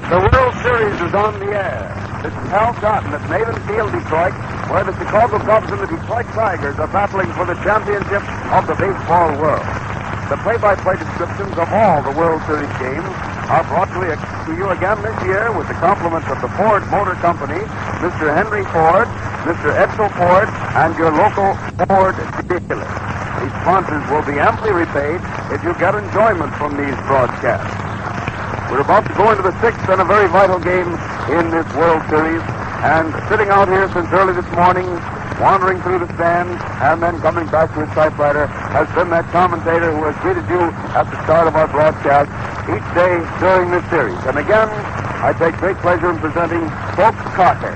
The World Series is on the air. This is Hal Cotton at Maven Field, Detroit, where the Chicago Cubs and the Detroit Tigers are battling for the championship of the baseball world. The play-by-play descriptions of all the World Series games are brought to you again this year with the compliments of the Ford Motor Company, Mr. Henry Ford, Mr. Edsel Ford, and your local Ford dealer. These sponsors will be amply repaid if you get enjoyment from these broadcasts. We're about to go into the sixth and a very vital game in this World Series. And sitting out here since early this morning, wandering through the stands, and then coming back to his typewriter, has been that commentator who has greeted you at the start of our broadcast each day during this series. And again, I take great pleasure in presenting Folks Carter.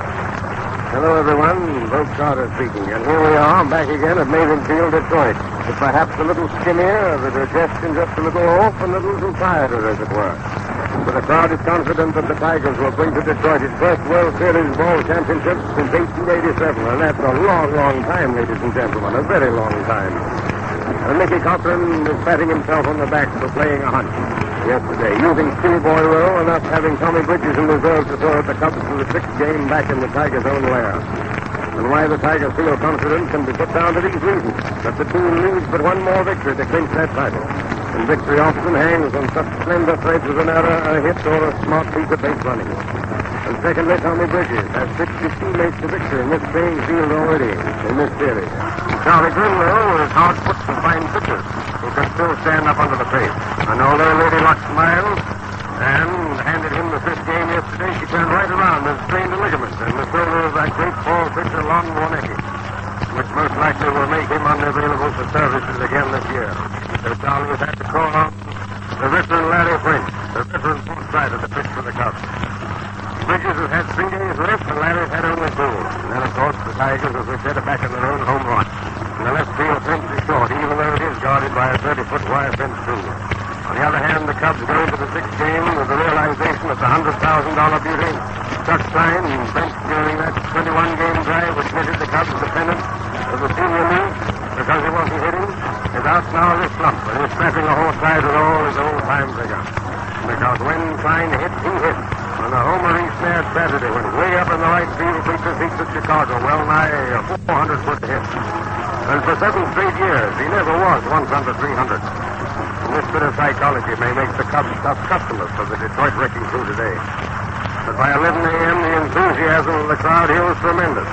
Hello, everyone. Bob Carter speaking. And here we are, back again at Maven Field, Detroit. With perhaps a little skinnier, the digestion just a little off, and a little too quieter, as it were. But the crowd is confident that the Tigers will bring to Detroit its first World Series ball championship since 1887. And that's a long, long time, ladies and gentlemen. A very long time. And Mickey Cochran is patting himself on the back for playing a hunch yesterday, using schoolboy roll and thus having Tommy Bridges in reserve to throw at the Cubs for the sixth game back in the Tigers' own lair. And why the Tigers feel confident can be put down to these reasons: that the team needs but one more victory to clinch that title. And victory often hangs on such slender threads as an error, a hit, or a smart piece of base running. And secondly, Tommy Bridges has 60 teammates to victory in this playing field already in this series. Charlie Grimlow is hard put to find pitchers who can still stand up under the pace. And although Lady Luck smiled and handed him the fifth game yesterday, she turned right around and strained a ligament in the shoulder of that great fall pitcher, Lon Warnecki, which most likely will make him unavailable for services again this year. So Charlie has had to call on the veteran Larry French, the veteran fourth sider, to pitch for the Cubs. Bridges has had 3 days left, and Larry's had only 2. And then, of course, the Tigers, as we said, are back in their own home run. And the left field fence is short, even though it is guarded by a 30-foot wire fence, too. On the other hand, the Cubs go into the sixth game with the realization that the $100,000 beauty, Chuck Stein, benched during that 21-game drive which netted the Cubs the pennant of the Senior League because he wasn't hitting, is out now of his slump, and he's strapping the horse side with all his old-time vigor. Because when Stein hit, he hit. On the homer he snared Saturday went way up in the right field bleacher seats at Chicago, well nigh a 400-foot hit. And for 7 straight years, he never was once under 300. And this bit of psychology may make the Cubs tough customers for the Detroit wrecking crew today. But by 11 a.m., the enthusiasm of the crowd here was tremendous.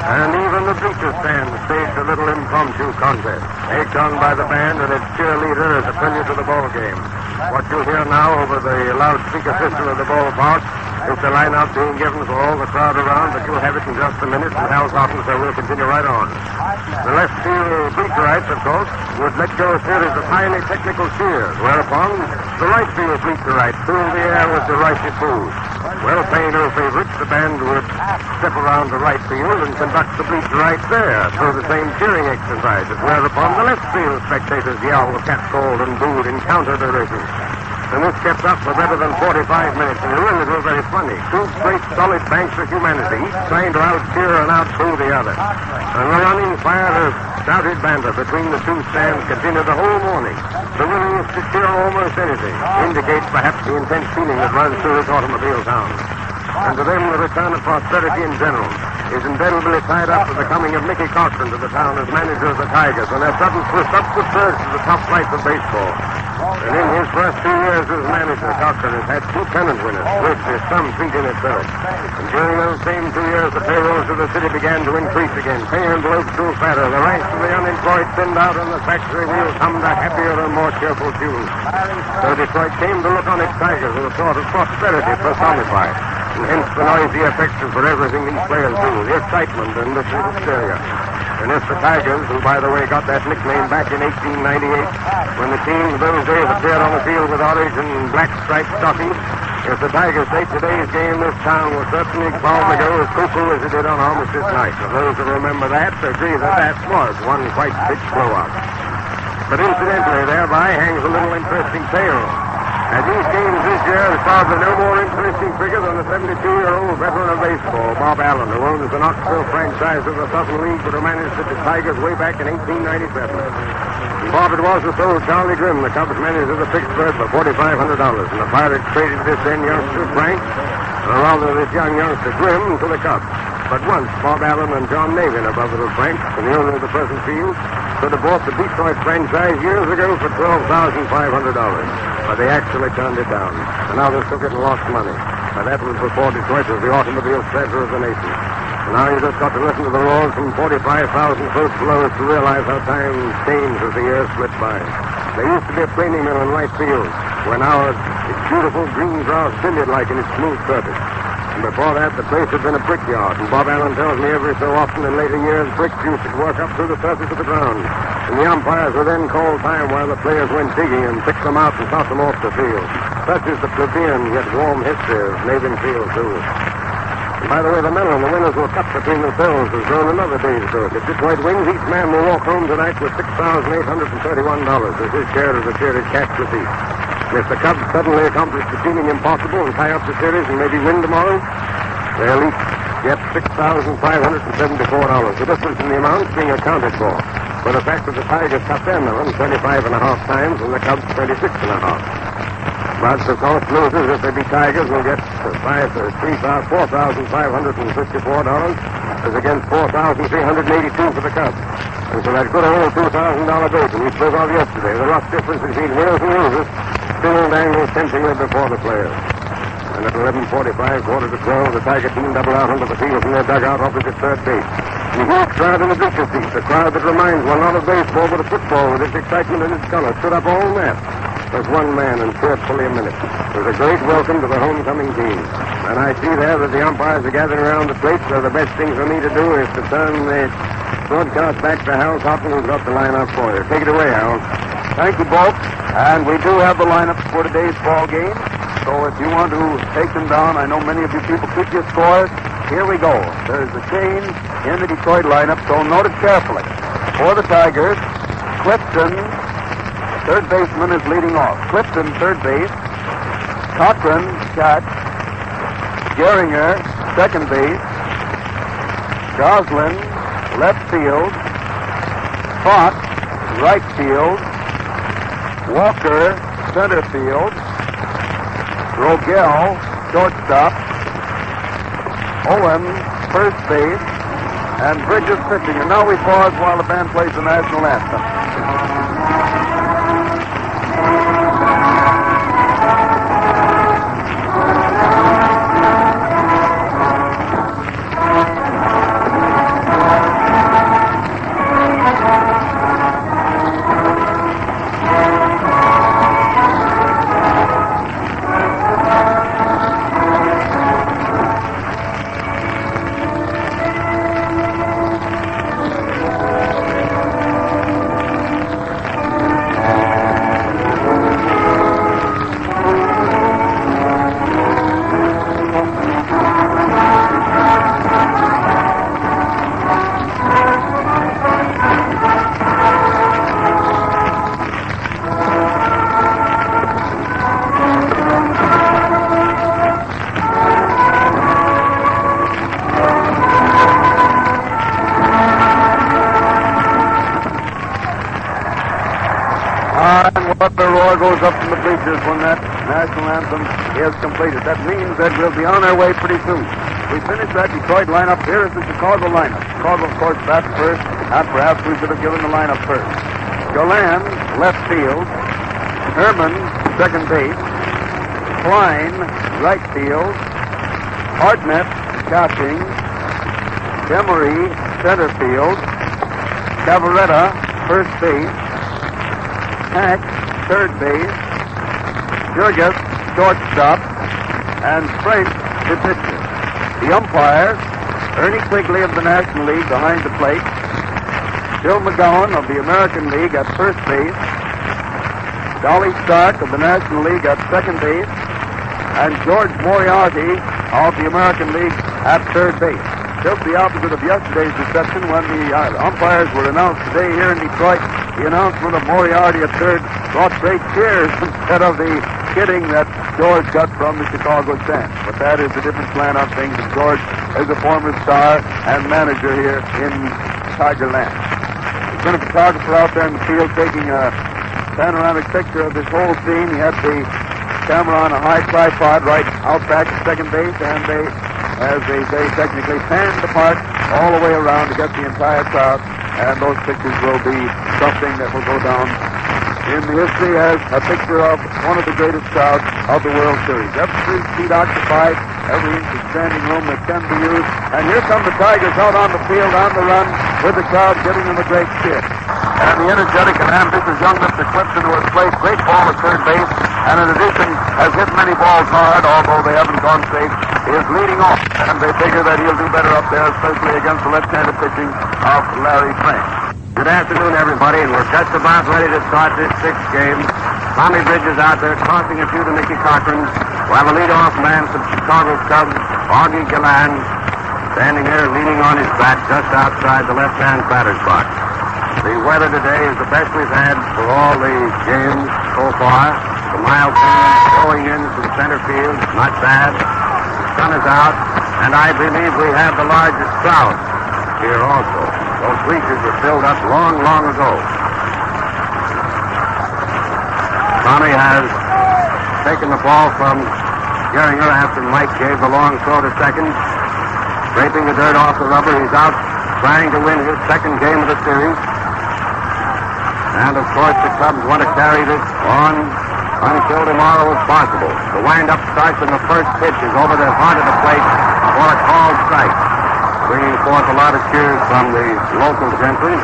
And even the bleacher stand staged a little impromptu contest, egged on by the band and its cheerleader as a prelude to the ball game. What you'll hear now over the loudspeaker system of the ballpark is the line-out being given for all the crowd around, but you'll have it in just a minute, and Hal Cotton, so we'll continue right on. The left field bleacherites, of course, would let go a series of highly technical cheers, whereupon the right field bleacherites filled the air with derisive boos. Well, paying no favorites, the band would step around the right field and conduct the bleacherites there through the same cheering exercises, whereupon the left field spectators yelled, catcalled, and booed in counter-derision. And this kept up for better than 45 minutes, and really it was very funny. 2 straight solid banks of humanity, each trying to out-cheer and out-boo the other. And the running fire of shouted banter between the 2 stands continued the whole morning. The willingness to cheer almost anything indicates perhaps the intense feeling that runs through this automobile town. And to them, the return of prosperity in general is indelibly tied up with the coming of Mickey Cochran to the town as manager of the Tigers and their sudden subsequent surge to the top flights of baseball. And in his first 2 years as manager, Cochran has had 2 pennant winners, which is some feat in itself. And during those same 2 years, the payrolls of the city began to increase again. Pay envelopes grew fatter. The ranks of the unemployed thinned out, and the factory wheels hummed a happier and more cheerful tune. So Detroit came to look on its Tigers as a sort of prosperity personified. And hence the noisy affection for everything these players do, the excitement and the hysteria. And if the Tigers, who, by the way, got that nickname back in 1898, when the team of those days appeared on the field with orange and black striped stockings, if the Tigers take today's game, this town will certainly call to go as cuckoo as it did on Armistice Night. And those who remember that agree that that was one quite big blowout. But incidentally, thereby hangs a little interesting tale. At these games this year, there's probably no more interesting figure than the 72-year-old veteran of baseball, Bob Allen, who owns the Knoxville franchise of the Southern League, but who managed the Tigers way back in 1897. Barber was to sold Charlie Grimm, the Cubs manager of the Pittsburgh, for $4,500. And the Pirates traded this then youngster, Frank, or rather this young youngster, Grimm, to the Cubs. But once, Bob Allen and John Navin, above little Frank, and the owner of the present field, could have bought the Detroit franchise years ago for $12,500. But they actually turned it down. And now they took it and lost money. And that was before Detroit was the automobile center of the nation. And now you just got to listen to the roars from 45,000 folks below us to realize how time changed as the years slipped by. There used to be a planing mill in right field, where now it's beautiful green grass billiard-like in its smooth surface. And before that, the place had been a brickyard. And Bob Allen tells me every so often in later years, bricks used to work up through the surface of the ground. And the umpires were then called time while the players went digging and picked them out and tossed them off the field. Such is the plebeian yet warm history of Navin Field, too. And by the way, the medal and the winners will cut between themselves has grown another day's growth. If Detroit wins, each man will walk home tonight with $6,831 as his share of the series cash receipt. And if the Cubs suddenly accomplish the seeming impossible and tie up the series and maybe win tomorrow, they'll each get $6,574. The difference in the amount being accounted for the fact that the Tigers cut their melon 25.5 times and the Cubs 26.5. But, of course, losers, if they beat Tigers, will get $4,554 as against $4,382 for the Cubs. And so that good old $2,000 bacon we spoke of yesterday, the rough difference between winners and losers, still dangles temptingly before the players. And at 11:45, quarter to 12, the Tiger team double out onto the field from their dugout opposite third base. And the huge crowd in the bleacher seats, a crowd that reminds one not of baseball but of football with its excitement and its color, stood up all night. There's one man and cheered fully a minute. It was a great welcome to the homecoming team. And I see there that the umpires are gathering around the plate, so the best thing for me to do is to turn the broadcast back to Hal Cotton, who's got the lineup for you. Take it away, Hal. Thank you, Bob. And we do have the lineups for today's ball game. So if you want to take them down, I know many of you people keep your scores. Here we go. There's a change in the Detroit lineup, so note it carefully. For the Tigers, Clifton, third baseman, is leading off. Clifton, third base. Cochran, catch. Gehringer, second base. Goslin, left field. Fox, right field. Walker, center field. Rogel, shortstop. Owen, first base. And Bridges pitching. And now we pause while the band plays the national anthem. What the roar goes up from the bleachers when that national anthem is completed. That means that we'll be on our way pretty soon. We finished that Detroit lineup. Here is the Chicago lineup. Chicago, of course, bats first, and perhaps we should have given the lineup first. Galan, left field. Herman, second base. Klein, right field. Hartnett, catching. Emery, center field. Cavaretta, first base. Hack, third base. Jurgis, shortstop. And Frank, the pitcher. The umpires, Ernie Quigley of the National League behind the plate. Bill McGowan of the American League at first base. Dolly Stark of the National League at second base. And George Moriarty of the American League at third base. Just the opposite of yesterday's reception when the umpires were announced today here in Detroit. The announcement of Moriarty at third brought great cheers instead of the kidding that George got from the Chicago stand. But that is a different slant on things. And George is a former star and manager here in Tigerland. There's been a photographer out there in the field taking a panoramic picture of this whole scene. He had the camera on a high tripod right out back at second base, and they, as they say technically, panned the park all the way around to get the entire crowd. And those pictures will be something that will go down in history as a picture of one of the greatest crowds of the World Series. Every seat occupied, every inch of standing room that can be used. And here come the Tigers out on the field on the run with the crowd giving them a great cheer. And the energetic and ambitious young Mr. Clifton, who has played great ball at third base, and in addition has hit many balls hard, although they haven't gone safe, is leading off. And they figure that he'll do better up there, especially against the left-handed pitching of Larry Frank. Good afternoon, everybody, and we're just about ready to start this sixth game. Tommy Bridges out there tossing a few to Mickey Cochran. We'll have a leadoff man from Chicago Cubs, Augie Galland, standing there leaning on his bat just outside the left-hand batter's box. The weather today is the best we've had for all the games so far. The mild breeze blowing in from center field, not bad. The sun is out, and I believe we have the largest crowd here also. Those bleachers were filled up long, long ago. Tommy has taken the ball from Gehringer after Mike gave the long throw to second. Scraping the dirt off the rubber, he's out trying to win his second game of the series. And, of course, the Cubs want to carry this on until tomorrow if possible. The wind-up starts when the first pitch is over the heart of the plate for a called strike, bringing forth a lot of cheers from the local gentry.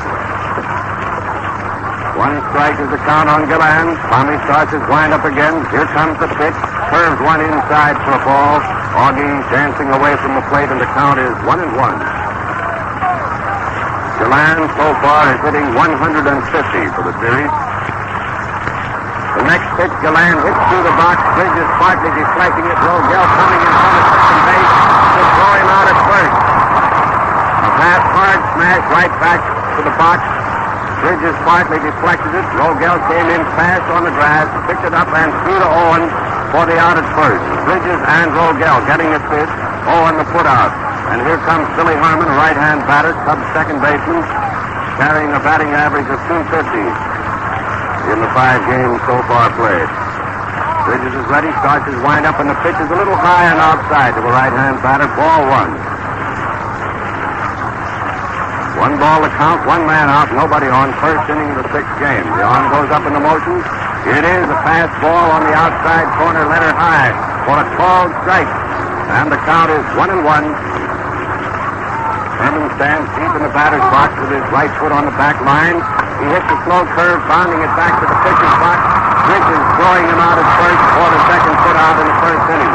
One strike is the count on Galland. Tommy starts his wind-up again. Here comes the pitch. Curves one inside for a ball. Augie dancing away from the plate, and the count is 1-1. Galland so far is hitting 150 for the series. The next pitch, Galland hits through the box. Bridges partly deflecting it. Rogel coming in front of second base to throw him out at first. A fast hard smash right back to the box. Bridges partly deflected it. Rogel came in fast on the grass, picked it up and threw to Owen for the out at first. Bridges and Rogel getting the pitch. Owen the put out. And here comes Billy Harmon, a right-hand batter, Cubs second baseman, carrying a batting average of .250 in the 5 games so far played. Bridges is ready, starts his wind-up, and the pitch is a little high and outside to the right-hand batter. Ball 1. 1 ball to count, 1 man out, nobody on. First inning of the 6th game. The arm goes up in the motion. It is a fast ball on the outside corner, letter high, for a called strike. And the count is 1-1. Herman stands deep in the batter's box with his right foot on the back line. He hits a slow curve, bounding it back to the pitcher's box. Bridges throwing him out at first for the second put out in the first inning.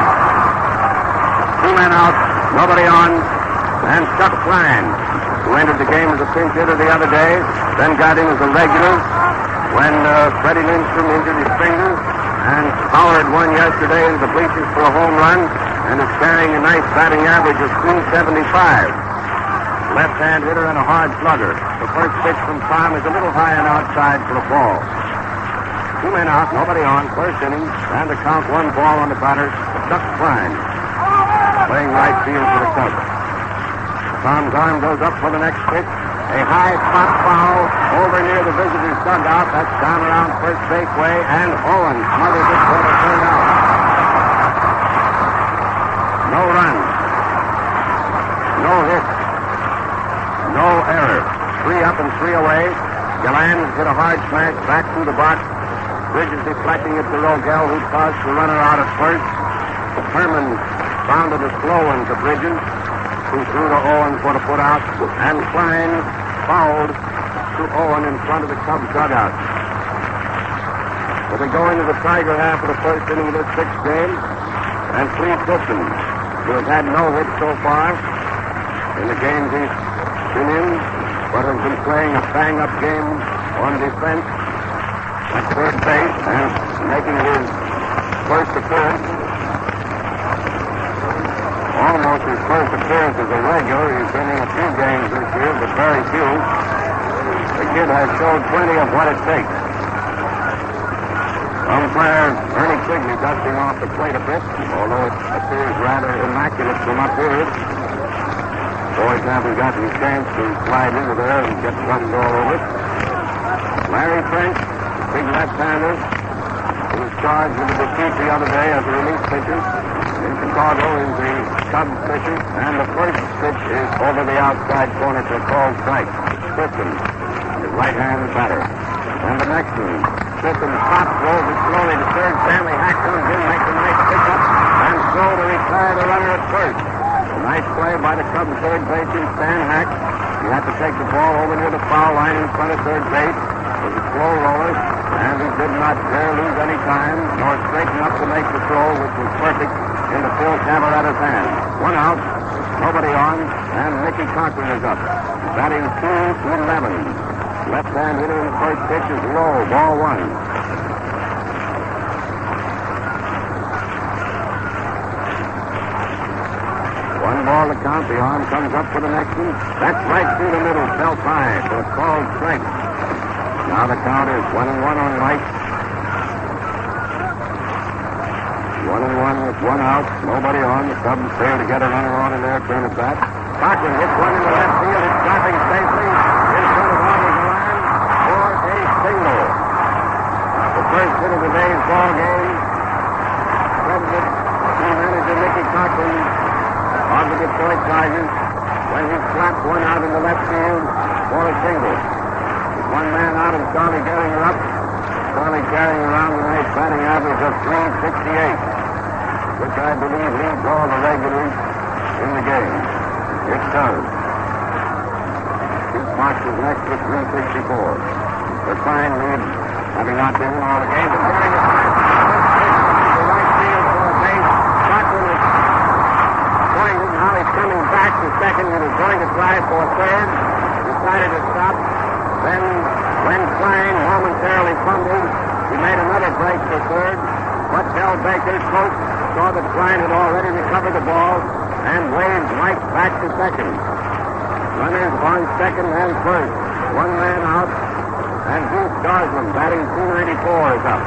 2 men out, nobody on, and Chuck Klein, who entered the game as a pinch hitter the other day, then got in as a regular when Freddie Lindstrom injured his finger, and powered one yesterday into the bleachers for a home run, and is carrying a nice batting average of .375. Left-hand hitter and a hard slugger. The first pitch from Tom is a little high and outside for a ball. 2 men out, nobody on, first inning, and the count 1 ball on the batter, Chuck Klein, playing right field for the Cubs. Tom's arm goes up for the next pitch. A high pop foul over near the visitor's dugout. That's down around first base way, and Owen smothers it for the third out. No runs. No hits. No error. 3 up and 3 away. Galland hit a hard smash back through the box. Bridges deflecting it to Rogel, who tossed the runner out at first. Herman bounded a slow one to Bridges, who threw to Owen for the put out. And Klein fouled to Owen in front of the Cubs dugout. So they go into the Tiger half of the first inning of this 6th game. And Cleve Clifton, who has had no hits so far in the games he's been in, but has been playing a bang-up game on defense at third base and making his first appearance, almost his first appearance as a regular. He's been in a few games this year, but very few. The kid has showed plenty of what it takes. Umpire Ernie Quigley dusting off the plate a bit, although it appears rather immaculate from up here. Boys haven't gotten a chance to slide into there and get run all over it. Larry French, big left-hander, who was charged with the defeat the other day as a relief pitcher. In Chicago is the Cubs pitcher, and the first pitch is over the outside corner to a called strike. Sisson, his right-hand batter. And the next one, Sisson pops, rolls it slowly to third. Stanley Hack comes in, makes a nice pickup, and throw to retire the runner at first. A nice play by the Cubs third baseman, Stan Hack. He had to take the ball over near the foul line in front of third base. It was a slow roller, and he did not dare lose any time, nor straighten up to make the throw, which was perfect into Phil Cavaretta's hand. One out, nobody on, and Mickey Cochran is up. Batting 2-11. Left hand hitter in the first pitch is low, ball one. One ball to count. The arm comes up for the next one. That's right through the middle. Fell high for a called strike. Now the count is 1-1 on right. 1-1 with one out. Nobody on. The Cubs fail to get a runner on in their turn at bat. Cochran hits one into left field. It's dropping safely in front of Army Galan for a single. The first hit of the day's ball game. Credited to manager Mickey Cochran of the Detroit Tigers when he slapped one out in the left field for a single. With one man out and Charlie Gehringer up. Charlie carrying around the nice batting average of .368, which I believe leads all the regulars in the game. It does. Keith Fox is next with .364. The fine lead, having not been in all the games, and Gehringer the right field for a base. Cochran is going, now he's coming back to second. He was going to try for third. Decided to stop. Then, when Klein momentarily fumbled, he made another break for third. But Del Baker's coach saw that Klein had already recovered the ball and waved Mike back to second. Runners on second and first. One man out, and Bruce Garsman, batting .294, is up.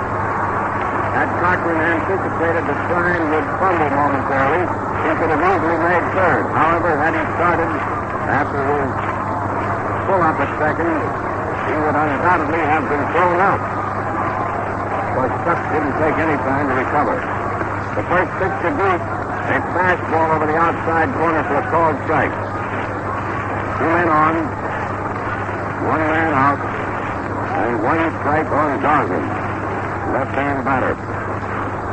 Had Cochran anticipated that Klein would fumble momentarily, he could have easily made third. However, had he started after his pull-up at second, he would undoubtedly have been thrown out. But Chuck didn't take any time to recover. The first pitch to Booth, a fastball over the outside corner for a called strike. Two men on, one man out, and one strike on Garsman, left-hand batter.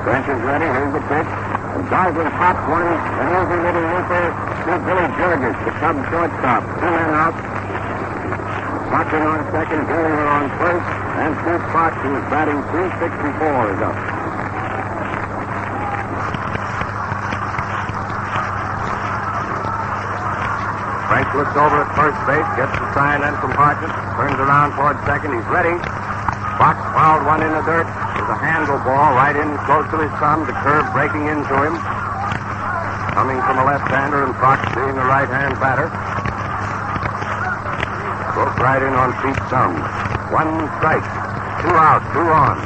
French is ready. Here's the pitch. And Garsman pops one, an easy little looper to Billy Jurgis, the Cubs shortstop. Two men out. Cochran on second, Gehringer on first, and Steve Fox, who is batting .364, is up. Frank looks over at first base, gets the sign and compartment, turns around toward second. He's ready. Fox fouled one in the dirt. There's a handle ball right in close to his thumb. The curve breaking into him. Coming from a left-hander, and Fox being a right-hand batter. Broke right in on Pete's thumb. One strike. Two out, two on.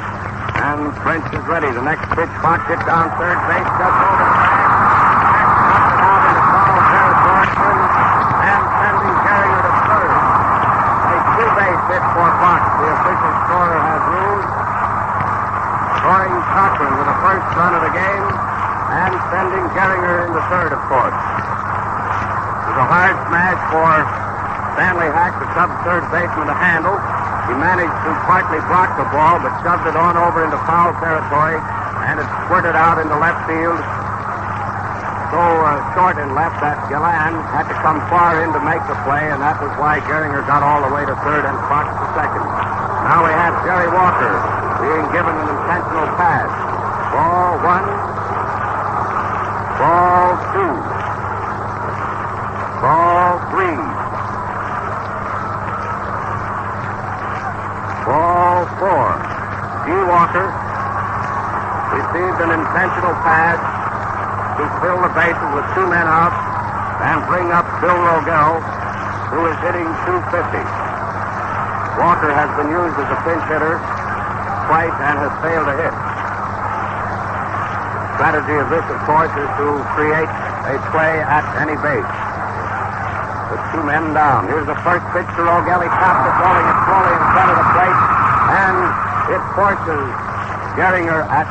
And French is ready. The next pitch, Fox hit down third base, just over the bag. Out into foul territory, and sending Gehringer to third. A two-base hit for Fox. The official scorer has ruled. Scoring Cochran with the first run of the game, and sending Gehringer in the third, of course. It was a hard smash for Stanley Hack, the Cubs third baseman, to handle. He managed to partly block the ball, but shoved it on over into foul territory, and it squirted out into left field. So short and left that Galan had to come far in to make the play, and that was why Gehringer got all the way to third and Fox to second. Now we have Jerry Walker being given an intentional pass. Ball one. Ball two. Ball three. Ball four. G. Walker received an intentional pass to fill the bases with two men out and bring up Bill Rogel, who is hitting .250. Walker has been used as a pinch hitter twice and has failed to hit. The strategy of this, of course, is to create a play at any base. With two men down. Here's the first pitch to Rogel. He taps it, rolling it slowly in front of the plate. And it forces Geringer at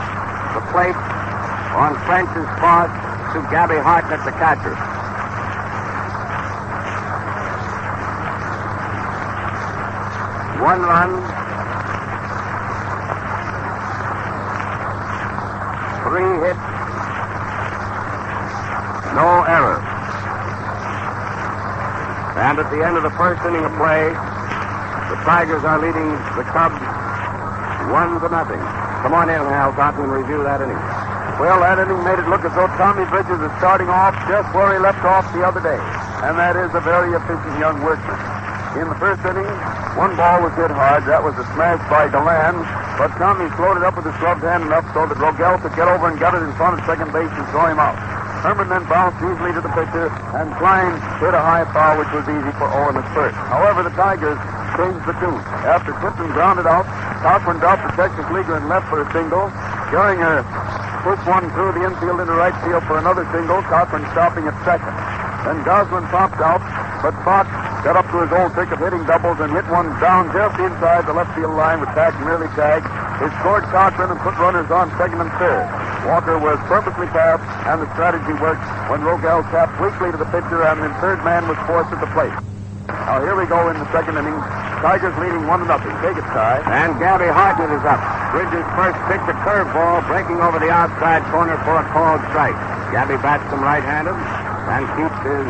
the plate on French's cross to Gabby Hartnett, the catcher. One run. 3 hits. No error. And at the end of the first inning of play, the Tigers are leading the Cubs 1-0. Come on in, Hal Cotton, and review that inning. Well, that inning made it look as though Tommy Bridges is starting off just where he left off the other day. And that is a very efficient young workman. In the first inning, one ball was hit hard. That was a smash by Deland. But Tommy floated up with his gloved hand enough so that Rogel could get over and get it in front of second base and throw him out. Herman then bounced easily to the pitcher, and Klein hit a high foul, which was easy for Owen at first. However, the Tigers changed the tune. After Clifton grounded out, Cochran dropped to Texas Leaguer and left for a single. Geringer pushed one through the infield into right field for another single, Cochran stopping at second. Then Goslin popped out, but Fox got up to his old trick of hitting doubles and hit one down just inside the left field line with Tack merely tagged. It scored Cochran and put runners on second and third. Walker was purposely passed, and the strategy worked when Rogel tapped weakly to the pitcher, and the third man was forced at the plate. Now here we go in the second inning. Tigers leading 1-0. Take it, Ty. And Gabby Hartnett is up. Bridges' first pitch, a curveball, breaking over the outside corner for a called strike. Gabby bats him right-handed and keeps his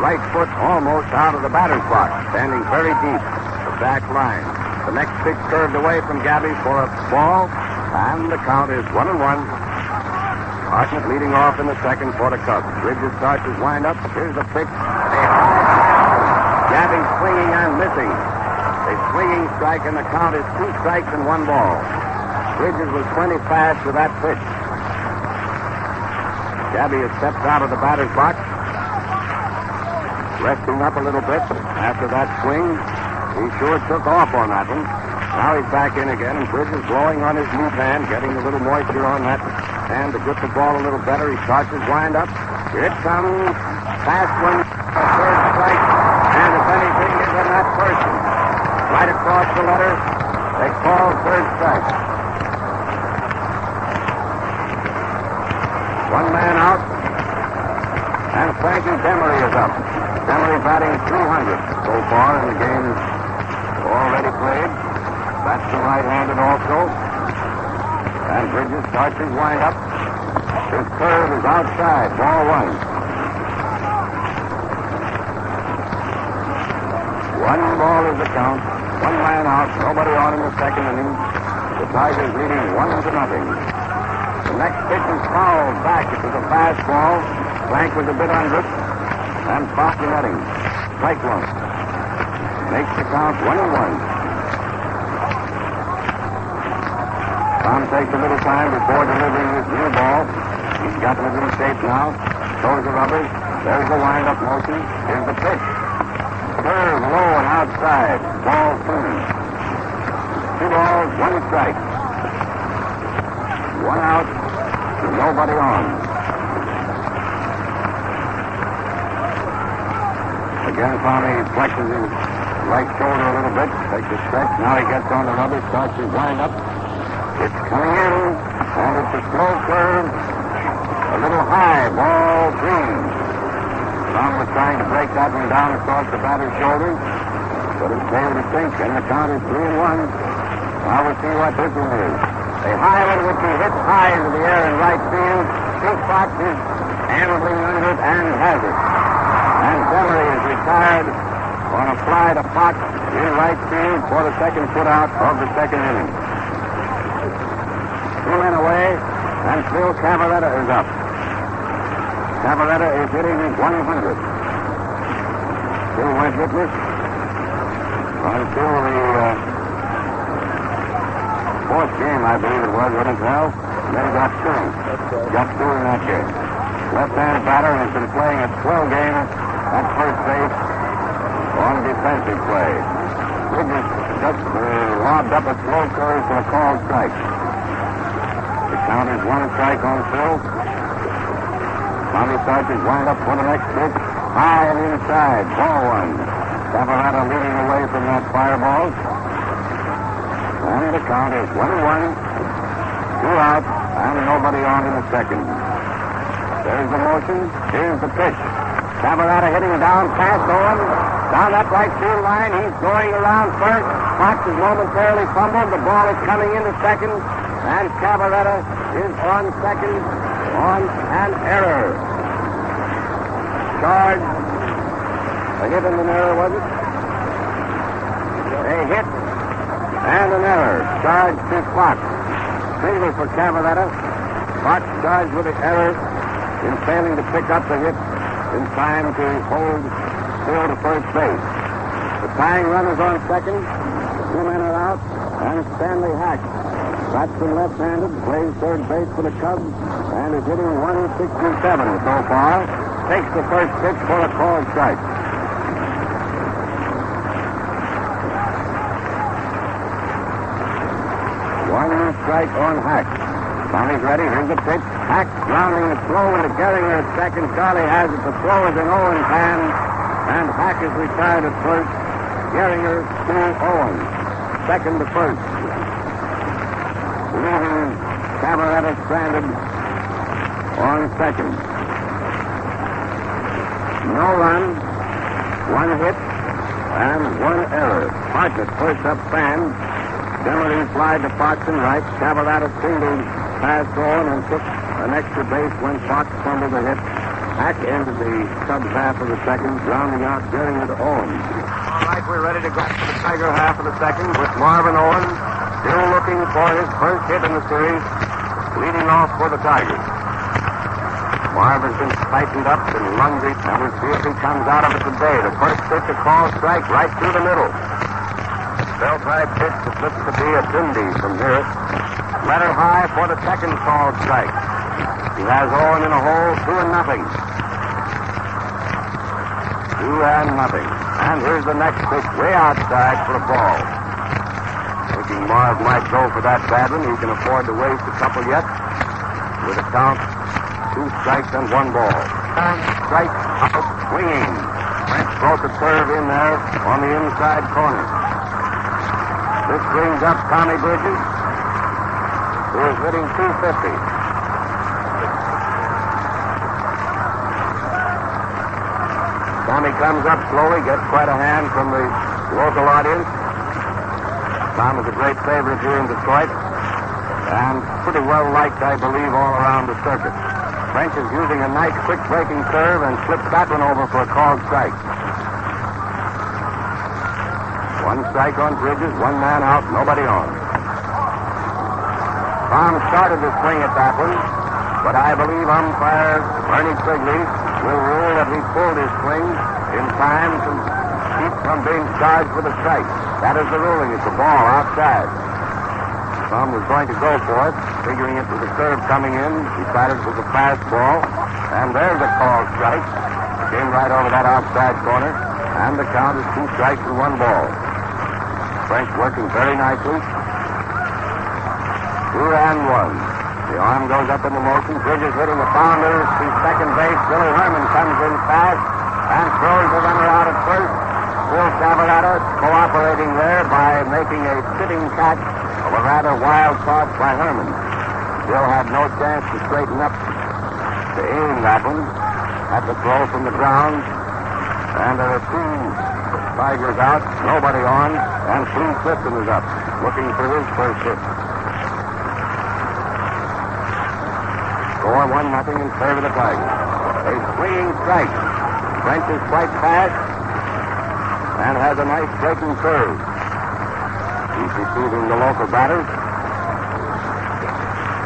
right foot almost out of the batter's box, standing very deep, the back line. The next pitch curved away from Gabby for a ball, and the count is 1-1. Hartnett leading off in the second for the Cubs. Bridges starts his windup. Here's the pitch. Gabby swinging and missing. A swinging strike, and the count is 2 strikes and 1 ball. Bridges was plenty fast with that pitch. Gabby has stepped out of the batter's box, resting up a little bit after that swing. He sure took off on that one. Now he's back in again, and Bridges blowing on his left hand, getting a little moisture on that hand to grip the ball a little better. He starts his wind-up. Here it comes. Fast one. A third strike. And if anything is in that person, right across the letter, they call third strike. 1 man out. And Frankie Demery is up. Demery batting 300 so far in the game already played. That's the right-handed also. And Bridges starts his wind-up. His curve is outside. Ball 1. 1 ball is the count. 1 man out. Nobody on in the second inning. The Tigers leading 1-0. The next pitch is fouled back. It was a fastball. Frank was a bit under it. And Fox netting. Strike 1. Makes the count 1-1. Tom takes a little time before delivering this new ball. He's gotten it in shape now. Throws the rubbers. There's the wind-up motion. Here's the pitch. Curve low and outside. Ball 2. 2 balls, 1 strike. 1 out. Nobody on. Again, Tommy flexes his right shoulder a little bit. Takes a stretch. Now he gets on the rubber. Starts his wind-up. It's coming in, and it's a slow curve, a little high, ball 3. Tom was trying to break that one down across the batter's shoulders, but it failed to sink, and the count is 3-1. Now we'll see what this one is. A high one which he hits high into the air in right field. Big Fox is ambling under it and has it. And Demery is retired on a fly to Fox in right field for the second put-out of the second inning. 2 men away, and Phil Cavaretta is up. Cavaretta is hitting 100. Phil went hitless until the 4th game, I believe it was, wasn't it, Hal? Then he got 2. Got 2 in that game. Left-hand batter has been playing a 12 game at first base on defensive play. Bridges just lobbed up a slow curve for a called strike. The count is 1 strike on Phil. Tommy starts his wind-up for the next pitch. High and inside. Ball 1. Cavaretta leading away from that fireball. And the count is 1-1. 2 out, and nobody on in the second. There's the motion. Here's the pitch. Cavaretta hitting down past Owen. Down that right field line. He's going around first. Fox is momentarily fumbled. The ball is coming into second. And Cavaretta is on second on an error. Charge. A hit and an error, was it? A hit and an error. Charge to Fox. Single for Cavaretta. Fox charged with the error in failing to pick up the hit in time to hold still to first base. The tying runner's on second. 2 men are out. And Stanley Hack, batsman left-handed, plays third base for the Cubs and is hitting 167 so far. Takes the first pitch for a called strike. One strike on Hack. Tommy's ready. Here's the pitch. Hack grounding the throw into Gehringer at second. Charlie has it. The throw is in Owen's hand. And Hack is retired at first. Gehringer to Owen. Second to first. Leaving Cavaretta stranded on second. No run. 1 hit. And 1 error. Bartlett first up fan. Generally flied to Fox and right. Cavaretta singled past Owen and took an extra base when Fox fumbled a hit. Hack ended the Cubs half of the second, grounding out Gehringer to Owen. All right, we're ready to go for the Tiger half of the second with Marvin Owen still looking for his first hit in the series, leading off for the Tigers. Marvin's been tightened up and lunged, and we'll see if he comes out of it today. The first pitch, a call strike right through the middle. Bell-type pitch that looks to be a Bindi from here. Letter high for the second called strike. He has Owen in a hole, 2-0. 2-0. And here's the next pitch, way outside for a ball. Thinking Marv might go for that bad one. He can afford to waste a couple yet. With a count, 2 strikes and 1 ball. And strike out swinging. French broke a curve in there on the inside corner. This brings up Tommy Bridges, who is hitting .250. Tommy comes up slowly, gets quite a hand from the local audience. Tom is a great favorite here in Detroit, and pretty well liked, I believe, all around the circuit. French is using a nice quick breaking curve and slips that one over for a called strike. 1 strike on Bridges, 1 man out, nobody on. Tom started the swing at that one, but I believe umpire Ernie Quigley will rule that he pulled his swing in time to keep from being charged with a strike. That is the ruling. It's a ball outside. Tom was going to go for it, figuring it was a curve coming in, decided it was a fastball, and there's a called strike. Came right over that outside corner, and the count is 2 strikes and 1 ball. French working very nicely. 2-1. The arm goes up in the motion. Bridges hitting the bounder to second base. Billy Herman comes in fast and throws the runner out at first. Phil Cavaretta cooperating there by making a sitting catch of a rather wild toss by Herman. Bill had no chance to straighten up to aim that one at the throw from the ground. And there are 2 Tigers out, nobody on, and Flea Clifton is up, looking for his first hit. Score 1-0 in favor of the Tigers. A swinging strike. French is quite fast and has a nice breaking curve. He's receiving the local batters.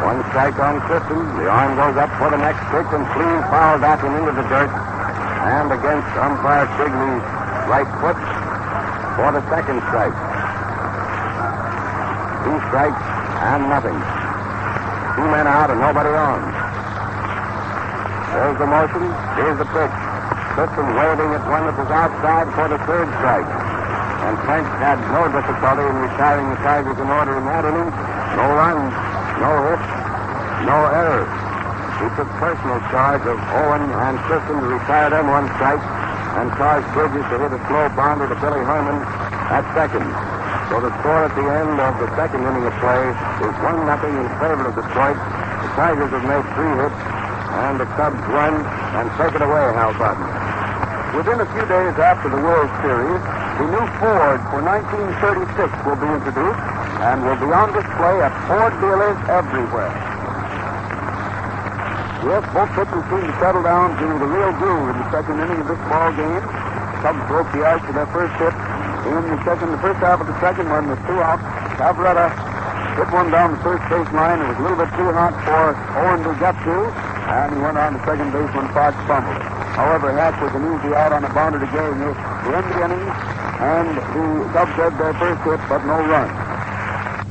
1 strike on Clifton. The arm goes up for the next pitch, and Flea fouled that one into the dirt. And against umpire Quigley's right foot for the second strike. 2 strikes and nothing. 2 men out and nobody on. There's the motion. Here's the pitch. Clifton waving at one that was outside for the 3rd strike. And French had no difficulty in retiring the Tigers in order in that inning. No runs, no hits, no errors. He took personal charge of Owen and Clifton to retire them 1 strike, and caused Bridges to hit a slow bounder to Billy Herman at second. So the score at the end of the second inning of play is 1-0 in favor of Detroit. The Tigers have made 3 hits, and the Cubs run and take it away, Hal Barber. Within a few days after the World Series, the new Ford for 1936 will be introduced and will be on display at Ford dealers everywhere. Yes, both pitchers seem to settle down to the real groove in the second inning of this ball game. The Cubs broke the ice with their first hit in the first half of the second one with 2 outs. Cabrera hit one down the first base line. It was a little bit too hot for Owen to get to, and he went on to second base when Fox fumbled. However, Hatch was an easy out on a bounder to Gay to end the inning, and the Cubs had their first hit, but no run.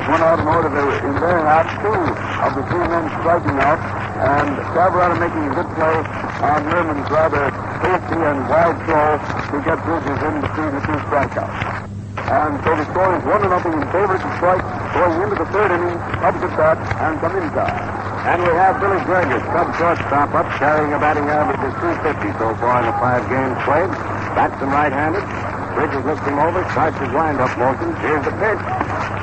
One automotive in their half, 2 of the 3 men striking out, and Cabrera making a good play on Merman's rather hasty and wide throw to get Bridges in between the 2 strikeouts. And so the score is 1-0 in favor of Detroit going into the third inning. Cubs attack and come inside. And we have Billy Burgess, Cubs shortstop, up, carrying a batting average of 250 so far in the 5 games played. Bats him right-handed. Bridges looks him over, starts his wind-up motion. Here's the pitch.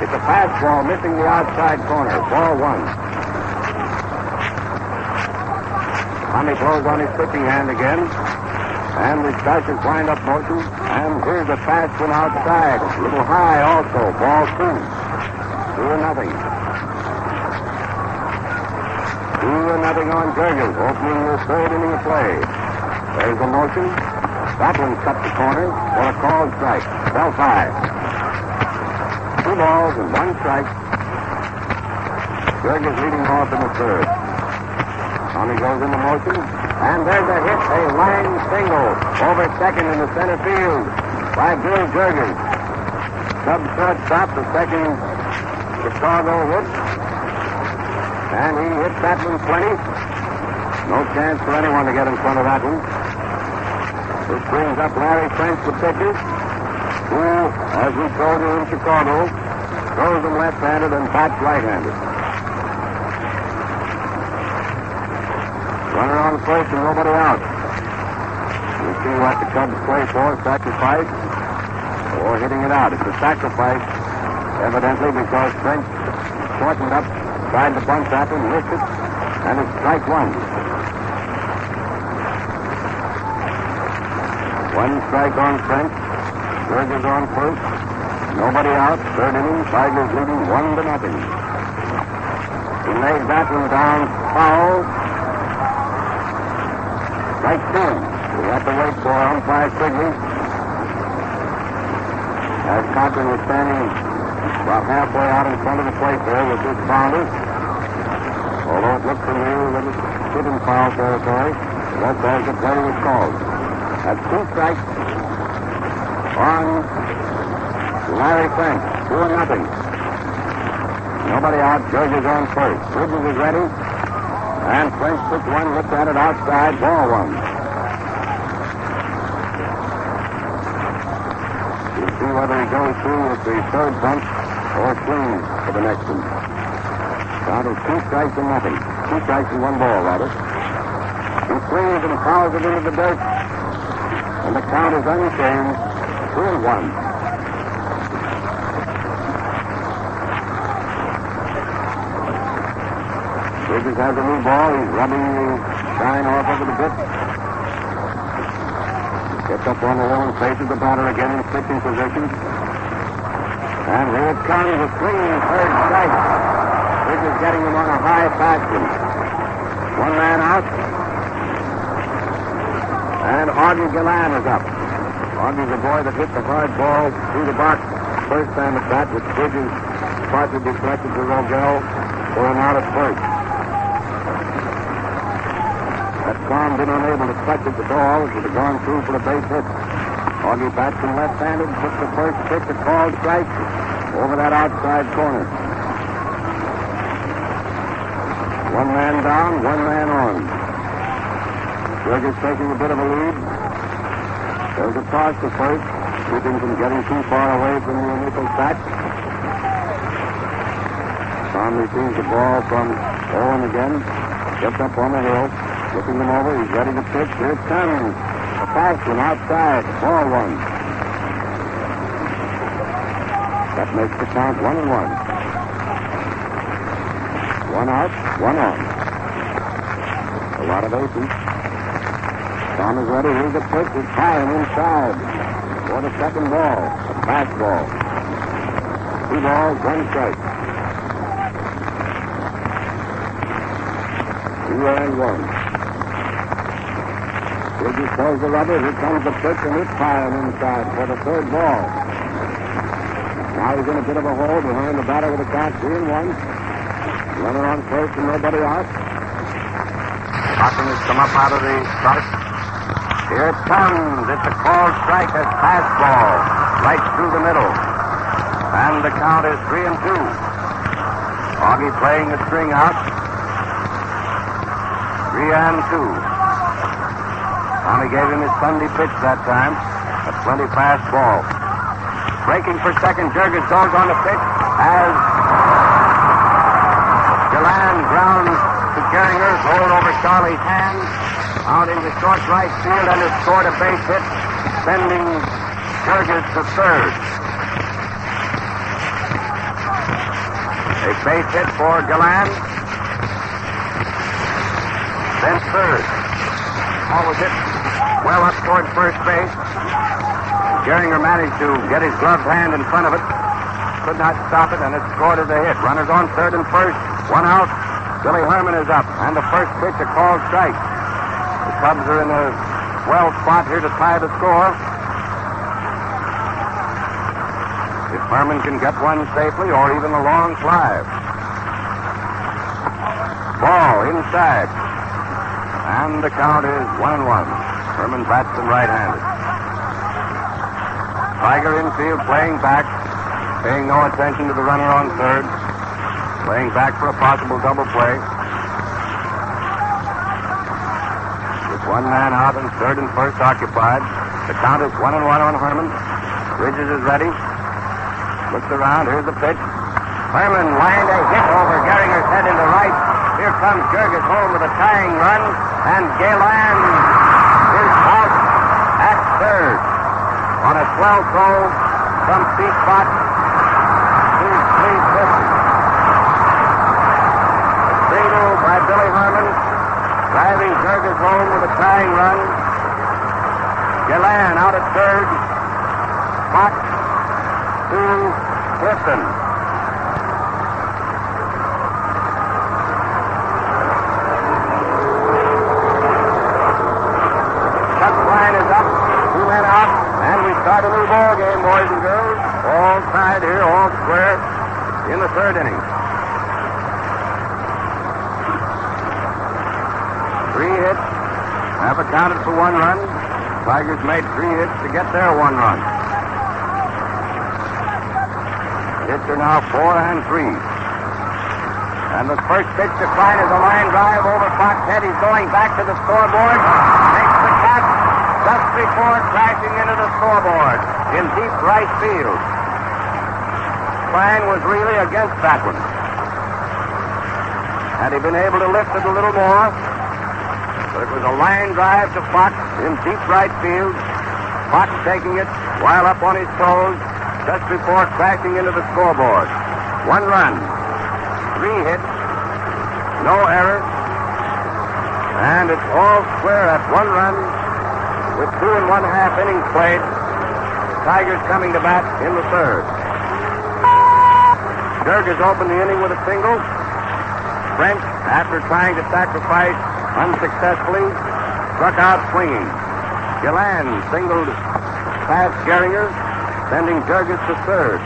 It's a fastball missing the outside corner. Ball 1. Tommy blows on his pitching hand again. And we start his wind-up motion. And here's a fast one outside. A little high also. Ball 2. 2-0. 2-0 on Burgess, opening the third inning of play. There's the motion. Goblin cut the corner for a called strike. Bell 5. 2 balls and 1 strike. Burgess leading off in the third. Tommy goes into motion. And there's a hit, a line single over second in the center field by Bill Burgess. Cubs shortstop, the second Chicago hit. And he hit that one plenty. No chance for anyone to get in front of that one. This brings up Larry French, the pitcher, who, as we told you in Chicago, throws them left-handed and bats right-handed. Runner on first and nobody out. You see what the Cubs play for, sacrifice or hitting it out. It's a sacrifice, evidently, because French shortened up, tried to bunt at him, missed it, and it's strike 1. 1 strike on French. Burgess on first. Nobody out. Third inning. Tigers leading 1-0. He laid that one down foul. Strike 2. We have to wait for umpire Quigley. As Cochran was standing about halfway out in front of the plate there with his bounder. Although it looked to me that it was in foul territory, that's as the play was called. That's 2 strikes on Larry French. 2-0. Nobody out. Burgess on first. Bridges is ready. And French puts one, looks at it outside. Ball 1. We'll see whether he goes through with the third bunt or swings for the next one. Count is 2 strikes and nothing. 2 strikes and 1 ball, rather. He swings and fouls it into the dirt. And the count is unchanged. 2-1. Bridges has a new ball. He's rubbing the shine off of it a bit. Gets up on the low and faces the batter again in pitching position. And here it comes, a swinging third strike. Bridges getting him on a high fastball. 1 man out. And Augie Gillan is up. Augie's the boy that hit the hard ball through the box first time at bat, which Bridges partly deflected to Rogel for an out at first. That Tom been unable to touch it, the ball would have gone through for a base hit. Augie bats him left-handed, puts the first pitch, a called strike over that outside corner. 1 man down, 1 man on. Burgess taking a bit of a lead. There's a toss to first, keeping from getting too far away from the initial sack. Tom receives the ball from Owen again. Gets up on the hill, looking him over. He's ready to pitch. Here it comes. A fast one outside. Ball 1. That makes the count 1-1. One out, one on. A lot of aces. Tom is ready. Here's the pitch. It's high and inside. For the second ball. A fastball. 2 balls, 1 strike. 2-1. Bridges throws the rubber. Here comes the pitch, and it's high and inside for the third ball. Now he's in a bit of a hole behind the batter with a count 3-1. Runner on first and nobody out. Cochran has come up out of the start. Here it comes. It's a called strike, a fastball right through the middle. And the count is 3-2. Augie playing the string out. 3-2. Tommy gave him his Sunday pitch that time. A plenty fastball. Breaking for second, Jurgens goes on the pitch as Gillan grounds to Gehringer, rolled over Charlie's hand, out into short right field, and has scored a base hit, sending Jurgens to third. A base hit for Gillan. Then third. Ball was hit well up toward first base. Gehringer managed to get his gloved hand in front of it. Could not stop it, and it scored as a hit. Runners on third and first. 1 out. Billy Herman is up, and the first pitch, a called strike. The Cubs are in a swell spot here to tie the score. If Herman can get one safely, or even a long fly. Ball inside. And the count is 1-1. Herman bats them right-handed. Tiger infield playing back, paying no attention to the runner on third. Playing back for a possible double play. With 1 man out and third and first occupied. The count is 1-1 on Herman. Bridges is ready. Looks around. Here's the pitch. Herman lined a hit over Gehringer's head into right. Here comes Jurgens home with a tying run. And Gillan is out at third. On a 12 throw from Pete Spot to 350. A single by Billy Herman, driving Jurgens home with a tying run. Gillan out at third. Spot to Clifton. Cut line is up. 2 men out. And we start a new ball game, boys and girls. All tied here, all square in the third inning. 3 hits have accounted for 1 run. Tigers made 3 hits to get their 1 run. Hits are now 4 and 3. And the first pitch to Klein is a line drive over Fox's head. He's going back to the scoreboard. Makes the catch just before crashing into the scoreboard in deep right field. Klein was really against that one. Had he been able to lift it a little more, but it was a line drive to Fox in deep right field. Fox taking it while up on his toes just before crashing into the scoreboard. 1 run, 3 hits, no errors, and it's all square at 1 run with 2 1/2 innings played. Tigers coming to bat in the third. Jurgens opened the inning with a single. French, after trying to sacrifice unsuccessfully, struck out swinging. Gillan singled past Gehringer, sending Jurgens to third.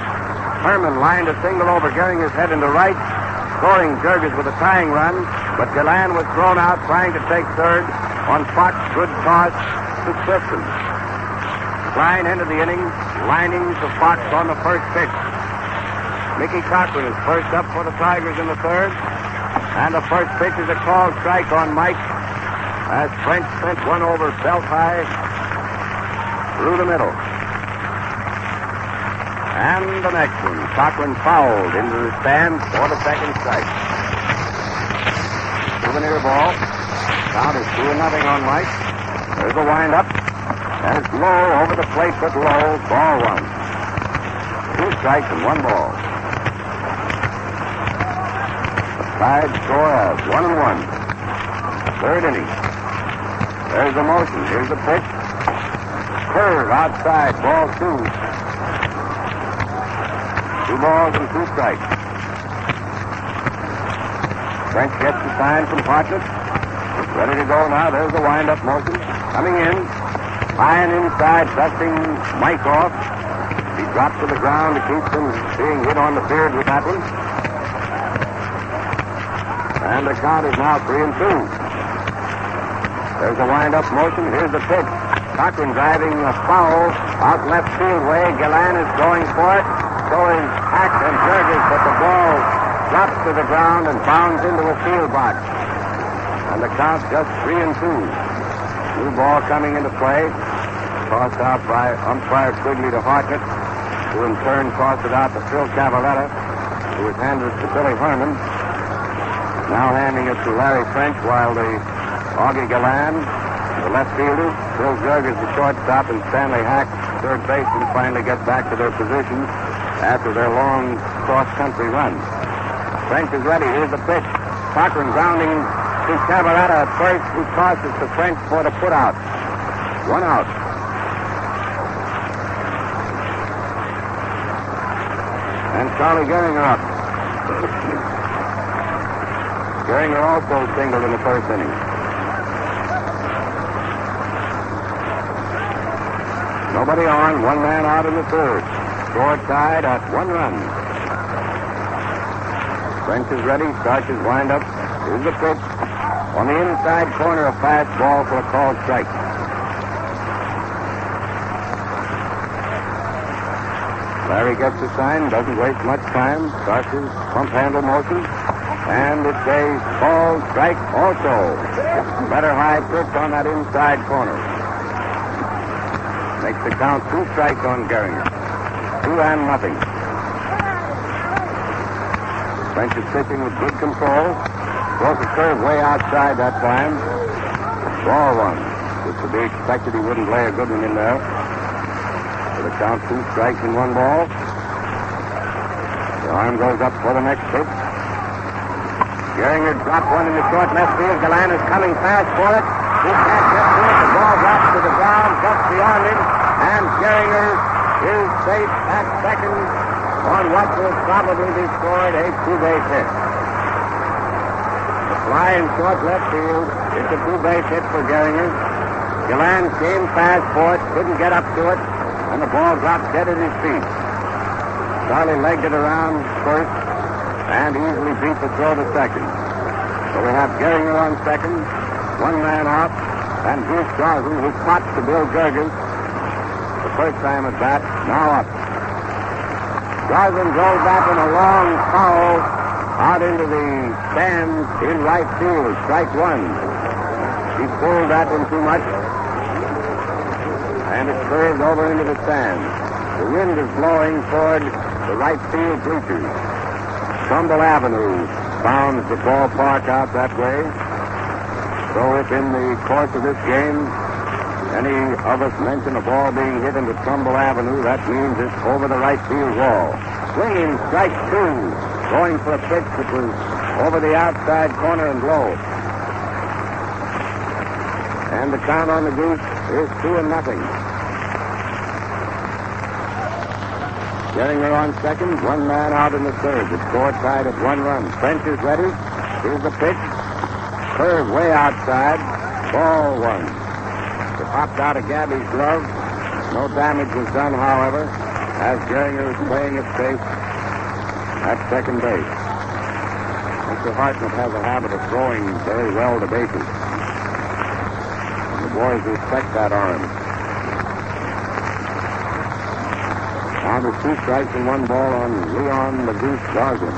Herman lined a single over Gehringer's head into right, scoring Jurgens with a tying run, but Gillan was thrown out trying to take third on Fox's good toss to Clifton. Klein ended the inning, lining to Fox on the first pitch. Mickey Cochran is first up for the Tigers in the third, and the first pitch is a called strike on Mike as French sent one over belt high through the middle. And the next one, Cochran fouled into the stands for the second strike. Souvenir ball. Count is 2-0 on Mike. There's a windup. And it's low over the plate, but low. Ball 1. 2 strikes and 1 ball. The tied score of 1-1. 3rd inning. There's the motion. Here's the pitch. Curve outside. Ball 2. 2 balls and 2 strikes. French gets the sign from Hartnett. Ready to go now. There's the wind-up motion. Coming in. High and inside, dusting Mike off. He dropped to the ground to keep from being hit on the beard with that one. And the count is now 3-2. There's the wind-up motion. Here's the pitch. Cochran driving a foul out left field way. Gallan is going for it. So is Hack and Jurgis, but the ball drops to the ground and bounds into a field box. And the count just 3-2. New ball coming into play. Tossed out by umpire Quigley to Hartnett, who in turn tossed it out to Phil Cavaletta, who was handed it to Billy Herman. Now handing it to Larry French, while the Augie Gallan, the left fielder, Phil Jurgis, the shortstop, and Stanley Hack, third baseman, finally get back to their positions after their long cross-country run. French is ready. Here's the pitch. Cochran grounding to Cavaletta at first, who tosses to French for the put-out. 1 out. And Charlie Gehringer up. Gehringer also singled in the first inning. Nobody on, 1 man out in the 3rd. Score tied at 1 run. French is ready, starts his windup. Here's the pitch. On the inside corner, a fastball for a called strike. Larry gets the sign, doesn't waste much time, starts his pump handle motion, and it's a called strike also. Better high pitch on that inside corner. Makes the count 2 strikes on Gehringer. 2-0. French is pitching with good control. Throws a curve way outside that time. Ball 1. Which would be expected he wouldn't lay a good one in there. So the count 2 strikes and 1 ball. The arm goes up for the next pitch. Gehringer dropped one in the short left field. Gallan is coming fast for it. He can't get to it. The ball drops to the ground, just beyond him, and Gehringer is safe at second on what will probably be scored a 2-base hit. The fly in short left field. It's a 2-base hit for Gehringer. Gallan came fast for it, couldn't get up to it, and the ball dropped dead at his feet. Charlie legged it around first and easily beat the throw to second. So we have Gehringer on second, 1 man out, and Bruce Johnson, who pots to Bill Jurgens the first time at bat, now up. Johnson drove back in a long foul out into the stands in right field, strike 1. He pulled that one too much, and it curved over into the stands. The wind is blowing toward the right field bleachers. Trumbull Avenue bounds the ballpark out that way. So if in the course of this game any of us mention a ball being hit into Trumbull Avenue, that means it's over the right field wall. Swinging, strike 2, going for a pitch that was over the outside corner and low. And the count on the goose is 2-0. Gehringer on second, 1 man out in the 3rd. The score tied at 1 run. French is ready. Here's the pitch. Curve way outside. Ball 1. It popped out of Gabby's glove. No damage was done, however, as Gehringer is playing it safe at second base. Mr. Hartnett has a habit of throwing very well to bases. And the boys respect that arm. Now there's 2 strikes and 1 ball on Leon the Goose Gosling.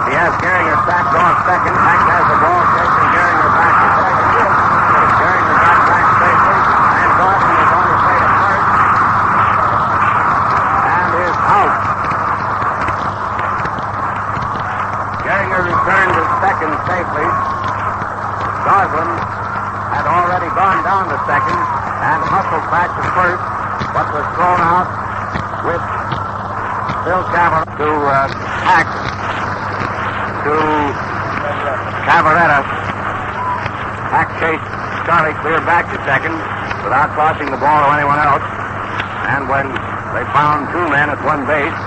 He has Gehringer backed off second. Hack has the ball, taking Gehringer back to second. Gehringer got back safely, and Gosling is on his way to first. And is out. Gehringer returned to second safely. Gosling had already gone down to second and hustled back to first but was thrown out with Phil Cavalera to Hack to Cavaretta. Hack chased Charlie clear back to second without tossing the ball to anyone else. And when they found two men at one base,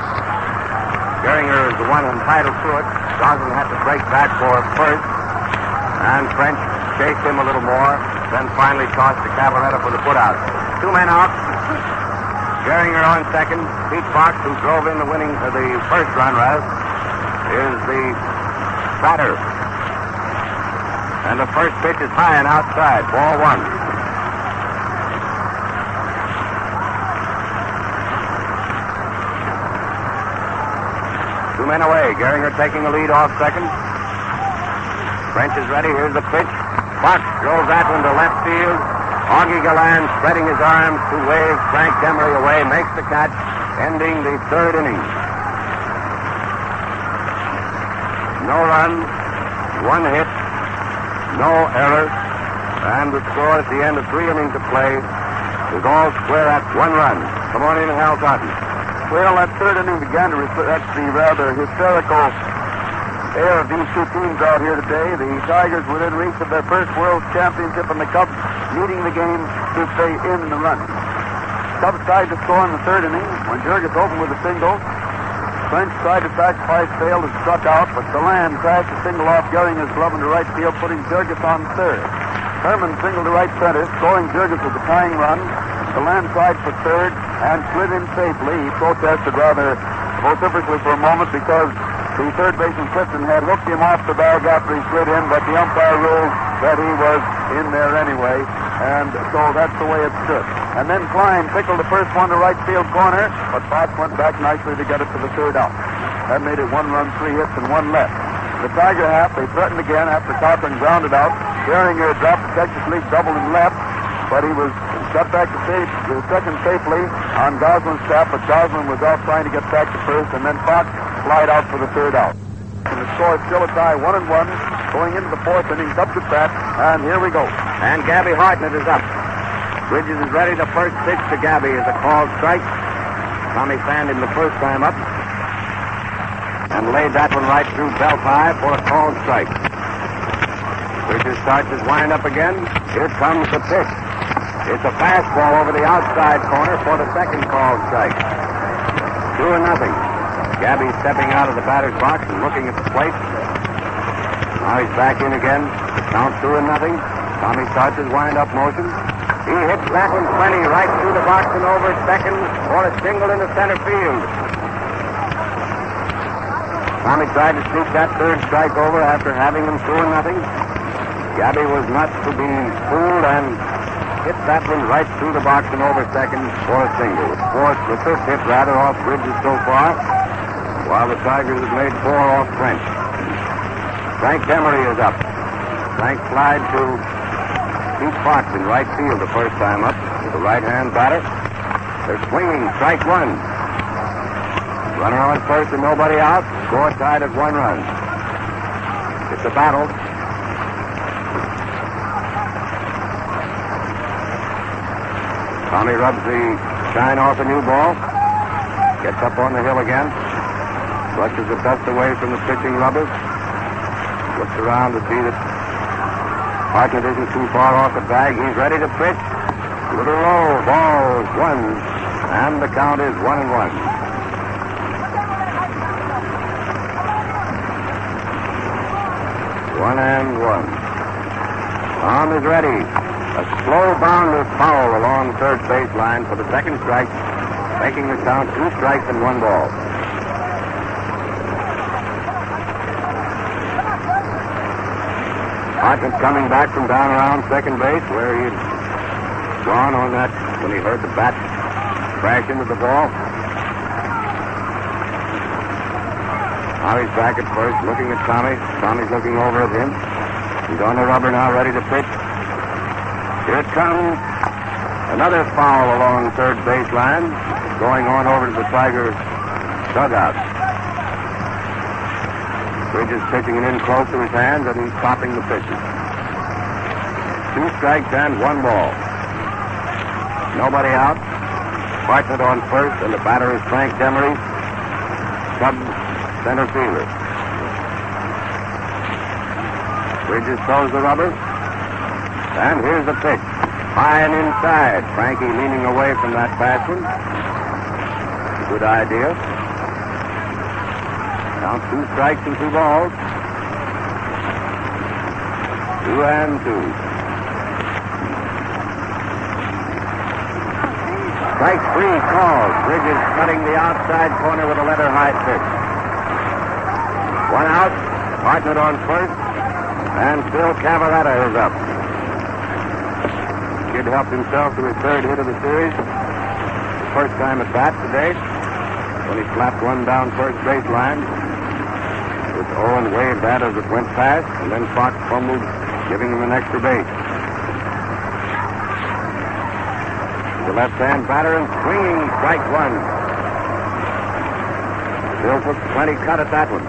Geringer is the one entitled to it. Gosling had to break back for first, and French chased him a little more, then finally tossed to Cavaretta for the putout. Two men out. Geringer on second. Pete Fox, who drove in the first run, is the batter. And the first pitch is high and outside. Ball one. Two men away. Geringer taking the lead off second. French is ready. Here's the pitch. Fox drove that one to left field. Augie Galland spreading his arms to wave Frank Demery away, makes the catch, ending the third inning. No runs, one hit, no errors, and the score at the end of 3 innings of play is all square at 1 run. Come on in, Hal Cotton. Well, that third inning began to reflect the rather hysterical air of these two teams out here today. The Tigers within reach of their first World Championship, and the Cubs leading the game to stay in the run. Cubs tried to score in the third inning when Jurgis opened with a single. French tried to sacrifice, failed, and struck out, but Galland crashed a single off Geringer's glove into right field, putting Jurgis on third. Herman singled to right center, scoring Jurgis with a tying run. Galland tried for third and slid in safely. He protested rather vociferously for a moment because the third baseman Clifton had hooked him off the bag after he slid in, but the umpire ruled that he was in there anyway, and so that's the way it stood. And then Klein pickled the first one to right field corner, but Fox went back nicely to get it for the third out. That made it 1 run, 3 hits, and 1 left. The Tiger half, they threatened again after Cochran grounded out. Geringer dropped the Texas League double and left, but he was got back to second safely on Gosling's tap, but Goslin was out trying to get back to first, and then Fox flied out for the third out. And the score is still a tie, 1-1, going into the fourth inning. Cubs at bat, and here we go. And Gabby Hartnett is up. Bridges is ready. The first pitch to Gabby is a called strike. Tommy fanned him the first time up and laid that one right through belt high for a called strike. Bridges starts his wind-up again. Here comes the pitch. It's a fastball over the outside corner for the second called strike. 2-0. Gabby stepping out of the batter's box and looking at the plate. Now he's back in again. Count 2-0. Tommy starts his wind-up motion. He hits that one plenty right through the box and over second for a single into center field. Tommy tried to sneak that third strike over after having him 2-0. Gabby was not to be fooled and hit that one right through the box and over second for a single. The fifth hit rather off Bridges so far, while the Tigers have made 4 off French. Frank Demery is up. Frank flied to Pete Fox in right field the first time up with the right-hand batter. They're swinging, strike one. Runner on first and nobody out. Score tied at 1 run. It's a battle. Tommy rubs the shine off a new ball. Gets up on the hill again. Brushes the dust away from the pitching rubbers. Looks around to see that Hartnett isn't too far off the bag. He's ready to pitch. A little low. Ball 1. And the count is 1-1. One and one. Tom is ready. A slow bounder foul along third baseline for the second strike, making the count 2 strikes and 1 ball. Hartnett coming back from down around second base where he had gone on that when he heard the bat crash into the ball. Now he's back at first looking at Tommy. Tommy's looking over at him. He's on the rubber now, ready to pitch. Here it comes. Another foul along third baseline, going on over to the Tigers' dugout. Bridges pitching it in close to his hands, and he's stopping the pitches. 2 strikes and 1 ball. Nobody out. Hartnett on first, and the batter is Frank Demery, sub-center fielder. Bridges throws the rubber, and here's the pitch. High and inside. Frankie leaning away from that fast one. Good idea. Count 2 strikes and 2 balls. 2 and 2. Strike 3 called. Bridges cutting the outside corner with a leather high pitch. 1 out. Hartnett on first. And Phil Cavaretta is up. Kid helped himself to his 3rd hit of the series. First time at bat today, when he slapped one down first baseline. With Owen waved that as it went past, and then Fox fumbled, giving him an extra base. The left-hand batter and swinging, strike 1. Phil took plenty cut at that one.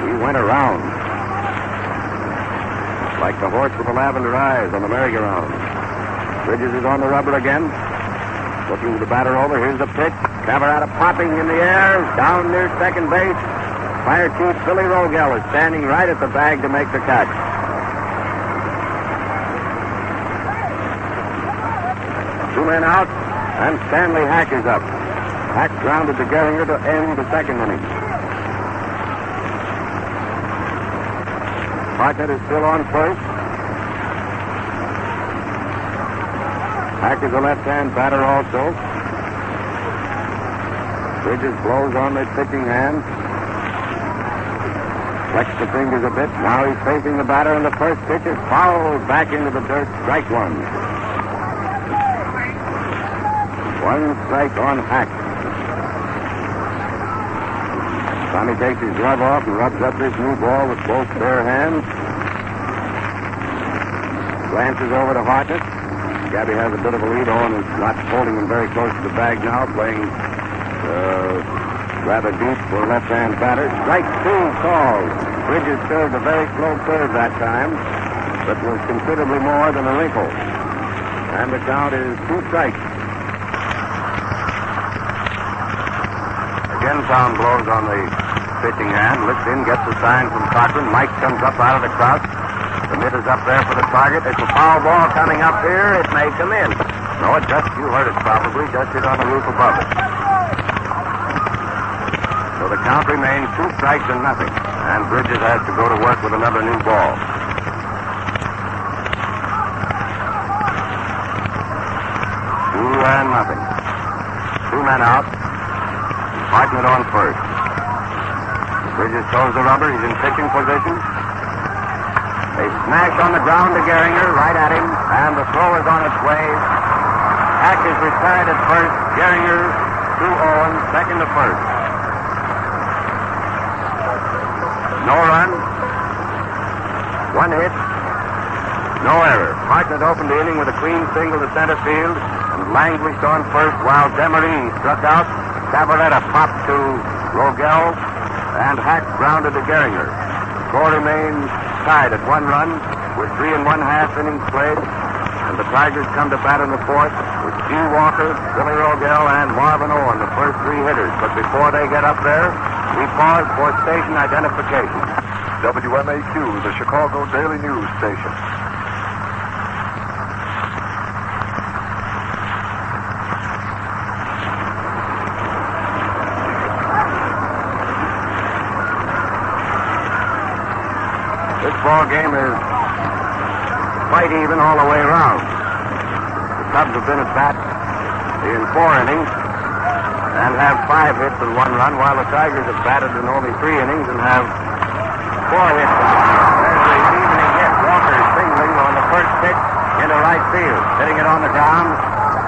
He went around. Like the horse with the lavender eyes on the merry-go-round. Bridges is on the rubber again. Looking the batter over. Here's the pitch. Cavaretta popping in the air. Down near second base. Fire Chief Billy Rogel is standing right at the bag to make the catch. Two men out, and Stanley Hack is up. Hack grounded to Gehringer to end the 2nd inning. Hartnett is still on first. Hack is a left-hand batter also. Bridges blows on the pitching hand. Flexed the fingers a bit. Now he's facing the batter, and the first pitch is fouled back into the dirt. Strike 1. 1 strike on Hack. Tommy takes his glove off and rubs up this new ball with both bare hands. Glances over to Hartnett. Gabby has a bit of a lead. Owen is not holding him very close to the bag now, playing rather deep for a left-hand batter. Strike 2 called. Bridges served a very slow curve that time, but was considerably more than a wrinkle. And the count is 2 strikes. Again, Tom blows on the pitching hand, looks in, gets a sign from Cochran. Mike comes up out of the crouch. The mitt is up there for the target. It's a foul ball coming up here. It may come in. No, it just, you heard it probably, just hit on the roof above it. So the count remains 2 strikes and nothing. And Bridges has to go to work with another new ball. 2 and nothing. 2 men out. Hartnett on first. Bridges throws the rubber. He's in pitching position. They smash on the ground to Gehringer, right at him, and the throw is on its way. Hack is retired at first. Gehringer to Owen, second to first. No run. 1 hit. No error. Hartnett opened the inning with a clean single to center field and languished on first while Demery struck out. Cavaretta popped to Rogel, and Hack grounded to Gehringer. Score remains tied at 1 run with 3 1/2 innings played, and the Tigers come to bat in the 4th with G. Walker, Billy Rogel, and Marvin Owen, the first 3 hitters. But before they get up there, we pause for station identification. WMAQ, the Chicago Daily News Station. This ball game is quite even all the way around. The Cubs have been at bat in 4 innings and have 5 hits and 1 run, while the Tigers have batted in only 3 innings and have 4 hits. There's the evening hit. Walker singling on the first pitch into right field, hitting it on the ground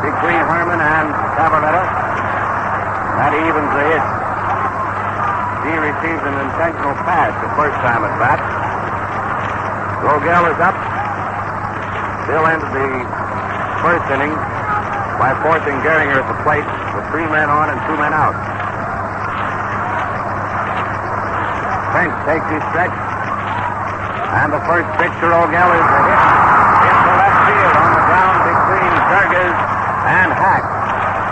between Herman and Cavaretta. That evens the hit. He received an intentional pass the first time at bat. Rogel is up. Bill ended the first inning by forcing Gehringer at the plate with 3 men on and 2 men out. French takes his stretch, and the first pitch to Rogel is a hit into left field on the ground between Zerges and Hack.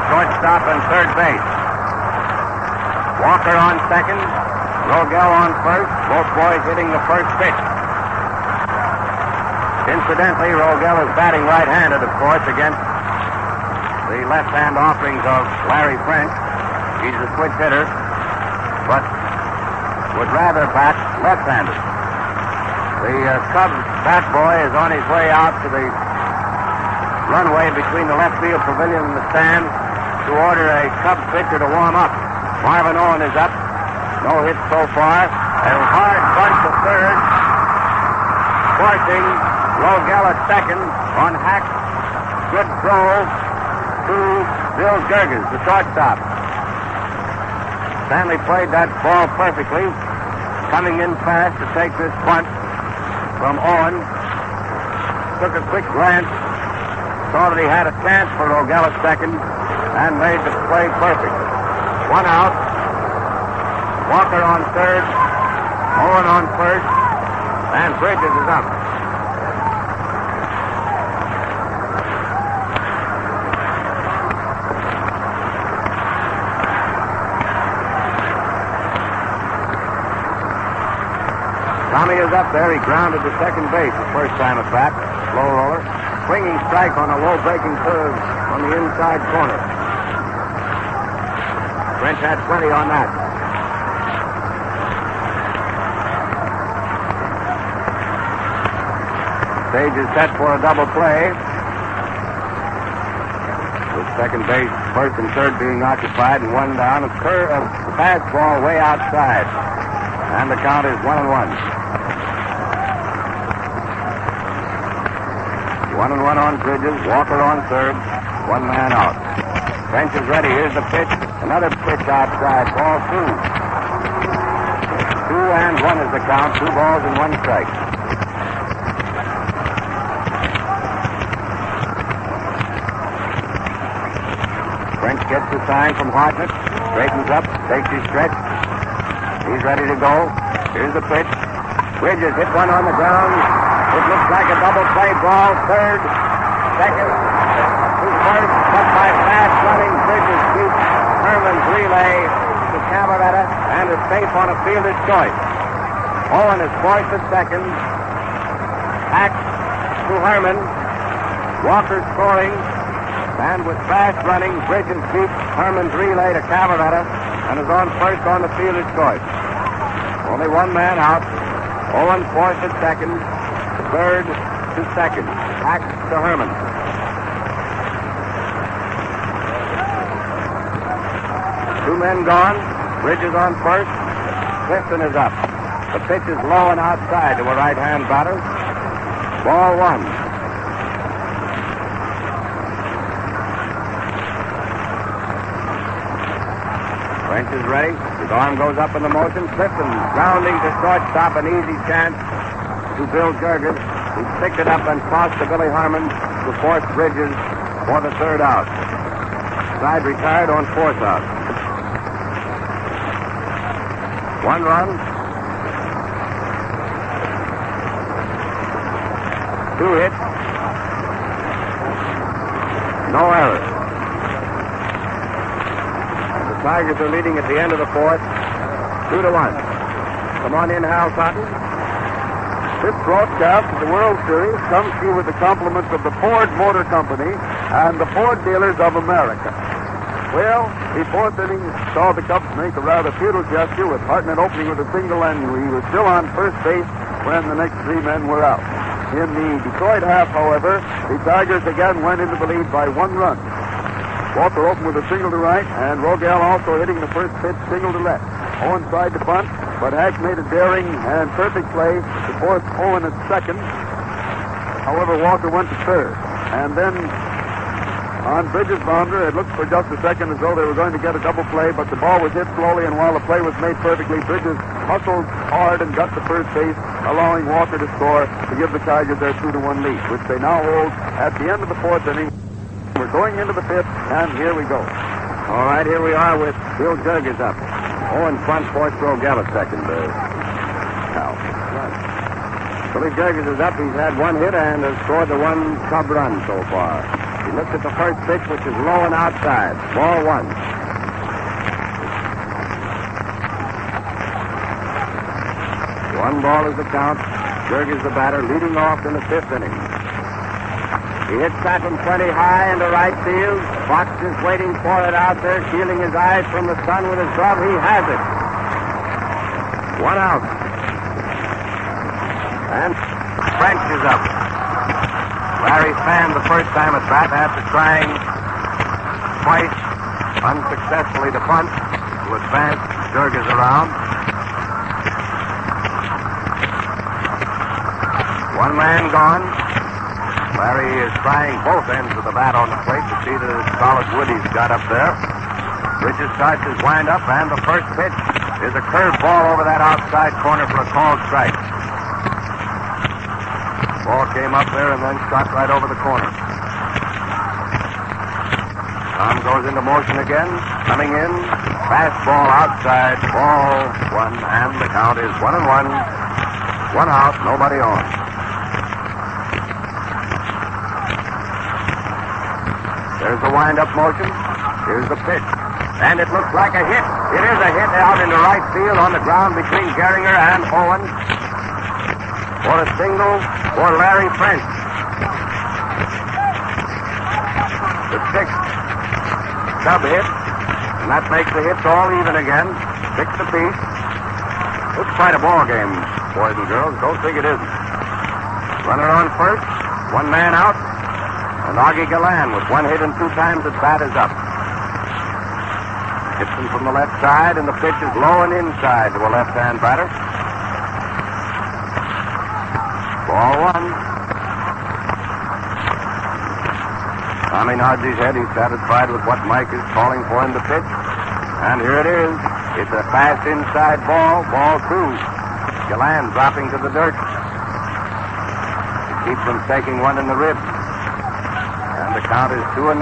So shortstop and third base. Walker on second. Rogel on first. Both boys hitting the first pitch. Incidentally, Rogel is batting right-handed, of course, against the left-hand offerings of Larry French. He's a switch hitter, but would rather bat left-handed. The Cubs bat boy is on his way out to the runway between the left field pavilion and the stand to order a Cubs pitcher to warm up. Marvin Owen is up. No hits so far. A hard bunt to third. Forcing Rogel at second on Hack. Good throw to Bill Gerges, the shortstop. Stanley played that ball perfectly, coming in fast to take this bunt from Owen. Took a quick glance, saw that he had a chance for Rogel at second, and made the play perfect. One out. Walker on third, Owen on first, and Bridges is up. Tommy is up there. He grounded to second base the first time at bat. Slow roller. Swinging strike on a low breaking curve on the inside corner. French had plenty on that. Stage is set for a double play. With second base, first and third being occupied and one down. A fastball way outside. And the count is 1-1. 1-1 on Bridges. Walker on third. One man out. French is ready. Here's the pitch. Another pitch outside. Ball 2. 2-1 is the count. 2 balls and 1 strike. French gets the sign from Hartnett. Straightens up. Takes his stretch. He's ready to go. Here's the pitch. Bridges hit one on the ground. It looks like a double play ball. Third, second, to first, but by fast running Bridges beats Herman's relay to Cavaretta and is safe on a fielder's choice. Owen is forced at second. Hack to Herman. Walker scoring. And with fast running, Bridges beats Herman's relay to Cavaretta and is on first on the fielder's choice. Only one man out. Owen forced at second. Third to second. Hack to Herman. Two men gone. Bridges on first. Clifton is up. The pitch is low and outside to a right-hand batter. Ball 1. French is ready. His arm goes up in the motion. Clifton grounding to shortstop, an easy chance to Bill Gerges, who picked it up and tossed to Billy Harmon to force Bridges for the third out. Side retired on fourth out. 1 run. 2 hits. No errors. The Tigers are leading at the end of the fourth, 2-1. Come on in, Hal Cotton. This broadcast of the World Series comes to you with the compliments of the Ford Motor Company and the Ford Dealers of America. Well, the fourth inning saw the Cubs make a rather futile gesture with Hartnett opening with a single, and he was still on first base when the next 3 men were out. In the Detroit half, however, the Tigers again went into the lead by 1 run. Walker opened with a single to right, and Rogel also hitting the first pitch single to left. Owen tried to bunt, but Hack made a daring and perfect play to force Owen at second. However, Walker went to third. And then on Bridges' bounder, it looked for just a second as though they were going to get a double play, but the ball was hit slowly, and while the play was made perfectly, Bridges hustled hard and got to first base, allowing Walker to score to give the Tigers their 2-1 lead, which they now hold at the end of the fourth inning. We're going into the fifth, and here we go. All right, here we are with Bill Gerges up. Owen front, forced Rogel at second. Billy Gerges is up. He's had 1 hit and has scored the 1 Cub run so far. He looks at the first pitch, which is low and outside. Ball one. One ball is the count. Berg is the batter, leading off in the fifth inning. He hits that one plenty high into right field. Fox is waiting for it out there, shielding his eyes from the sun with his glove. He has it. One out. And French is up. Larry fanned the first time at bat after trying twice unsuccessfully to punt to advance Jurgens around. One man gone. Larry is trying both ends of the bat on the plate to see the solid wood he's got up there. Bridges starts his windup, and the first pitch is a curved ball over that outside corner for a called strike. Ball came up there and then shot right over the corner. Tom goes into motion again, coming in. Fastball outside, ball one, and the count is 1-1. One out, nobody on. There's the wind-up motion. Here's the pitch. And it looks like a hit. It is a hit out into right field on the ground between Gehringer and Owen. For a single for Larry French. The sixth sub hit. And that makes the hits all even again. 6 apiece. It's quite a ball game, boys and girls. Don't think it isn't. Runner on first. One man out. And Augie Galland with one hit and 2 times at bat is up. Gibson from the left side, and the pitch is low and inside to a left-hand batter. Ball one. Tommy nods his head. He's satisfied with what Mike is calling for him to pitch. And here it is. It's a fast inside ball. Ball two. Galland dropping to the dirt. To keep from taking one in the ribs. The count is 2-0.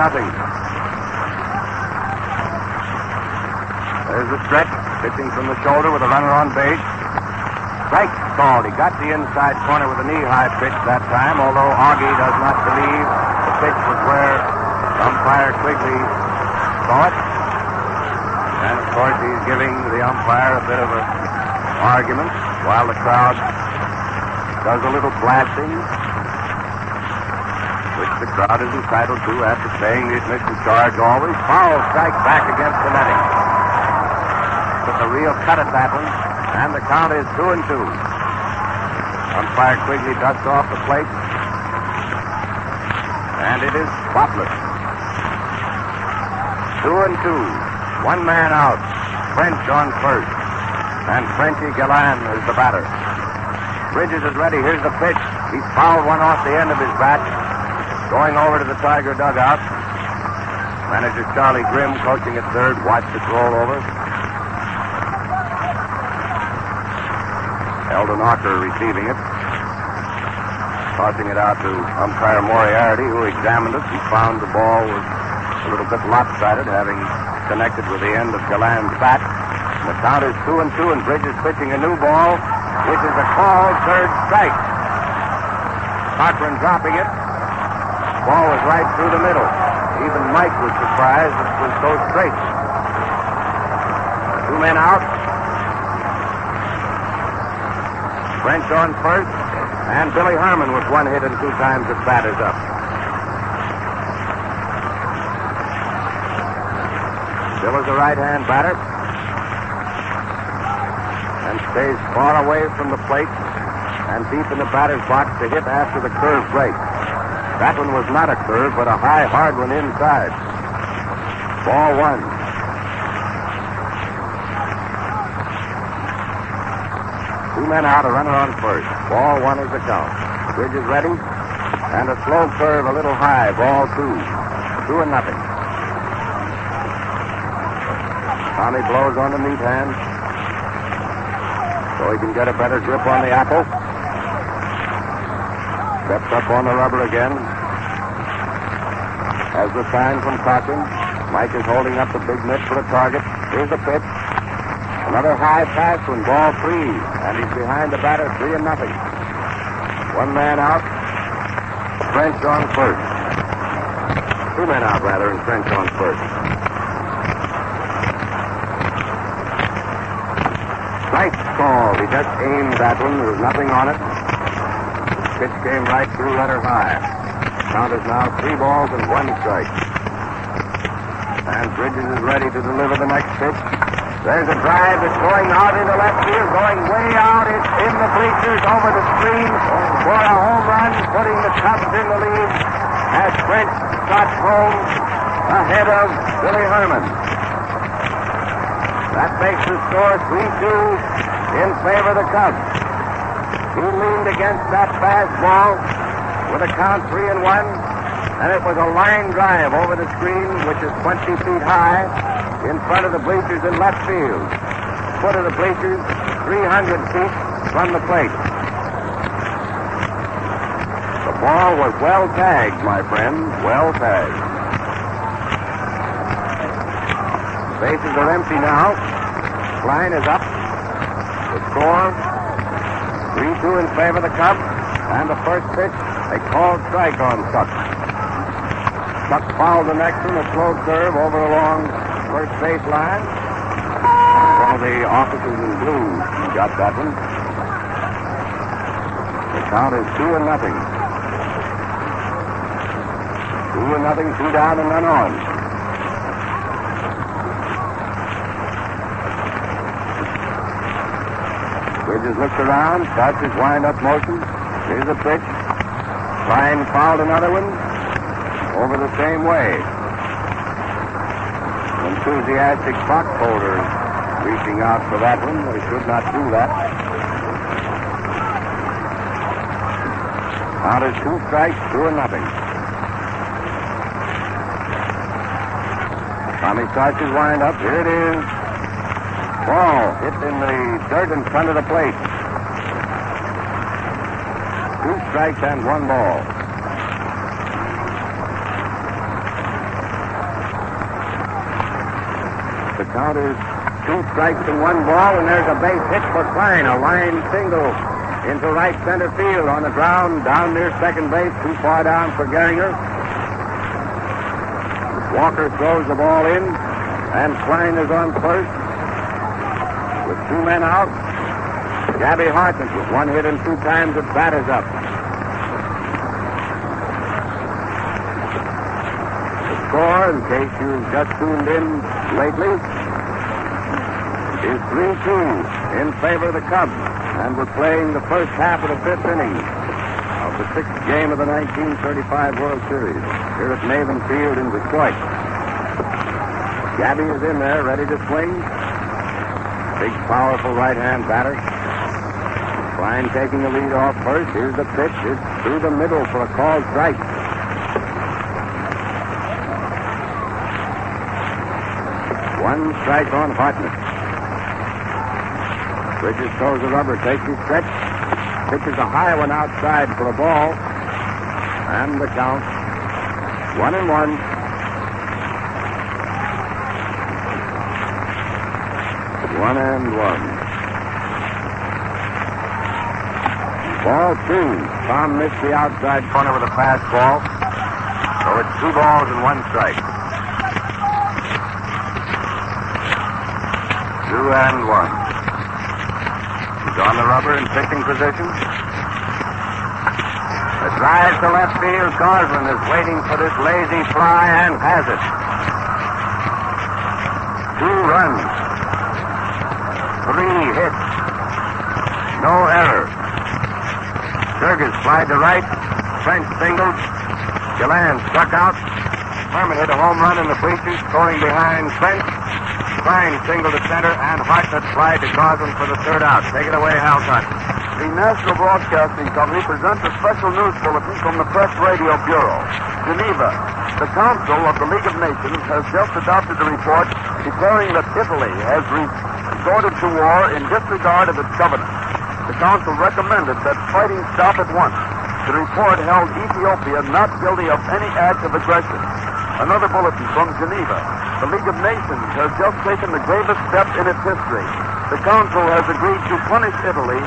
There's the stretch, pitching from the shoulder with a runner on base. Strike called. He got the inside corner with a knee-high pitch that time, although Augie does not believe the pitch was where umpire Quigley saw it. And, of course, he's giving the umpire a bit of an argument while the crowd does a little blasting, which the crowd is entitled to after paying the admission charge always. Foul strike back against the netting. Took a real cut at that one, and the count is 2-2. Umpire Quigley dusts off the plate, and it is spotless. 2-2. One man out. French on first, and Frenchy Galland is the batter. Bridges is ready. Here's the pitch. He's fouled one off the end of his bat. Going over to the Tiger dugout. Manager Charlie Grimm, coaching at third, watched it roll over. Eldon Ocker receiving it. Tossing it out to umpire Moriarty, who examined it and found the ball was a little bit lopsided, having connected with the end of Galland's bat. The count is 2-2, and Bridges pitching a new ball, which is a called third strike. Cochran dropping it. Ball was right through the middle. Even Mike was surprised it was so straight. 2 men out. French on first, and Billy Harmon with one hit and 2 times at bat is up. Bill is a right-hand batter and stays far away from the plate and deep in the batter's box to hit after the curve break. That one was not a curve, but a high, hard one inside. Ball one. Two men out, a runner on first. Ball one is the count. Bridges ready, and a slow curve a little high. Ball two. 2-0. Tommy blows on the meat hand so he can get a better grip on the apple. Steps up on the rubber again. Has the sign from Cochran. Mike is holding up the big mitt for a target. Here's the pitch. Another high pass one, ball 3. And he's behind the batter, 3-0. One man out. French on first. Two men out, rather, and French on first. Strike called. He just aimed that one. There was nothing on it. Pitch came right through letter high. Count is now 3 balls and 1 strike. And Bridges is ready to deliver the next pitch. There's a drive that's going out into left field, going way out. It's in the bleachers over the screen for a home run, putting the Cubs in the lead as French trots home ahead of Billy Herman. That makes the score 3-2 in favor of the Cubs. He leaned against that fastball with a count 3-1, and it was a line drive over the screen, which is 20 feet high, in front of the bleachers in left field. Foot of the bleachers, 300 feet from the plate. The ball was well tagged, my friend, well tagged. Bases are empty now. Line is up. The score, 3-2 in favor of the Cubs. And the first pitch, a called strike on Tuck. Tuck fouled the next one, a slow curve over along first base line. One of the officers in blue got that one. The count is 2-0. 2-0, 2 down and none on. Bridges looks around, starts his wind-up motion. Here's a pitch. Klein fouled another one over the same way. Enthusiastic box holders reaching out for that one. They should not do that. Count is 2 strikes, 2-0. Tommy starts his wind-up. Here it is. Ball hit in the dirt in front of the plate. 2 strikes and 1 ball. The count is 2 strikes and 1 ball, and there's a base hit for Klein. A line single into right center field on the ground, down near second base, too far down for Gehringer. Walker throws the ball in, and Klein is on first. With 2 men out, Gabby Harkness with 1 hit and 2 times at bat is up. The score, in case you've just tuned in lately, is 3-2 in favor of the Cubs. And we're playing the first half of the 5th inning of the 6th game of the 1935 World Series here at Maven Field in Detroit. Gabby is in there, ready to swing. Big, powerful right-hand batter. Klein taking the lead off first. Here's the pitch. It's through the middle for a called strike. One strike on Hartnett. Bridges throws the rubber, takes his stretch. Pitches a high one outside for a ball. And the count, 1-1. One and one. Ball 2. Tom missed the outside corner with a fastball. So it's 2 balls and 1 strike. 2-1. He's on the rubber in pitching position. The drive to left field. Gosling is waiting for this lazy fly and has it. 2 runs. 3 hits. No error. Jurgens flied to right. French singled. Gillan struck out. Herman hit a home run in the bleachers, scoring behind French. Klein singled to center, and Hartnett flied to Gosling for the 3rd out. Take it away, Hal Hunt. The National Broadcasting Company presents a special news bulletin from the Press Radio Bureau. Geneva. The Council of the League of Nations has just adopted a report declaring that Italy has resorted to war in disregard of its covenant. The Council recommended that fighting stop at once. The report held Ethiopia not guilty of any act of aggression. Another bulletin from Geneva. The League of Nations has just taken the gravest step in its history. The Council has agreed to punish Italy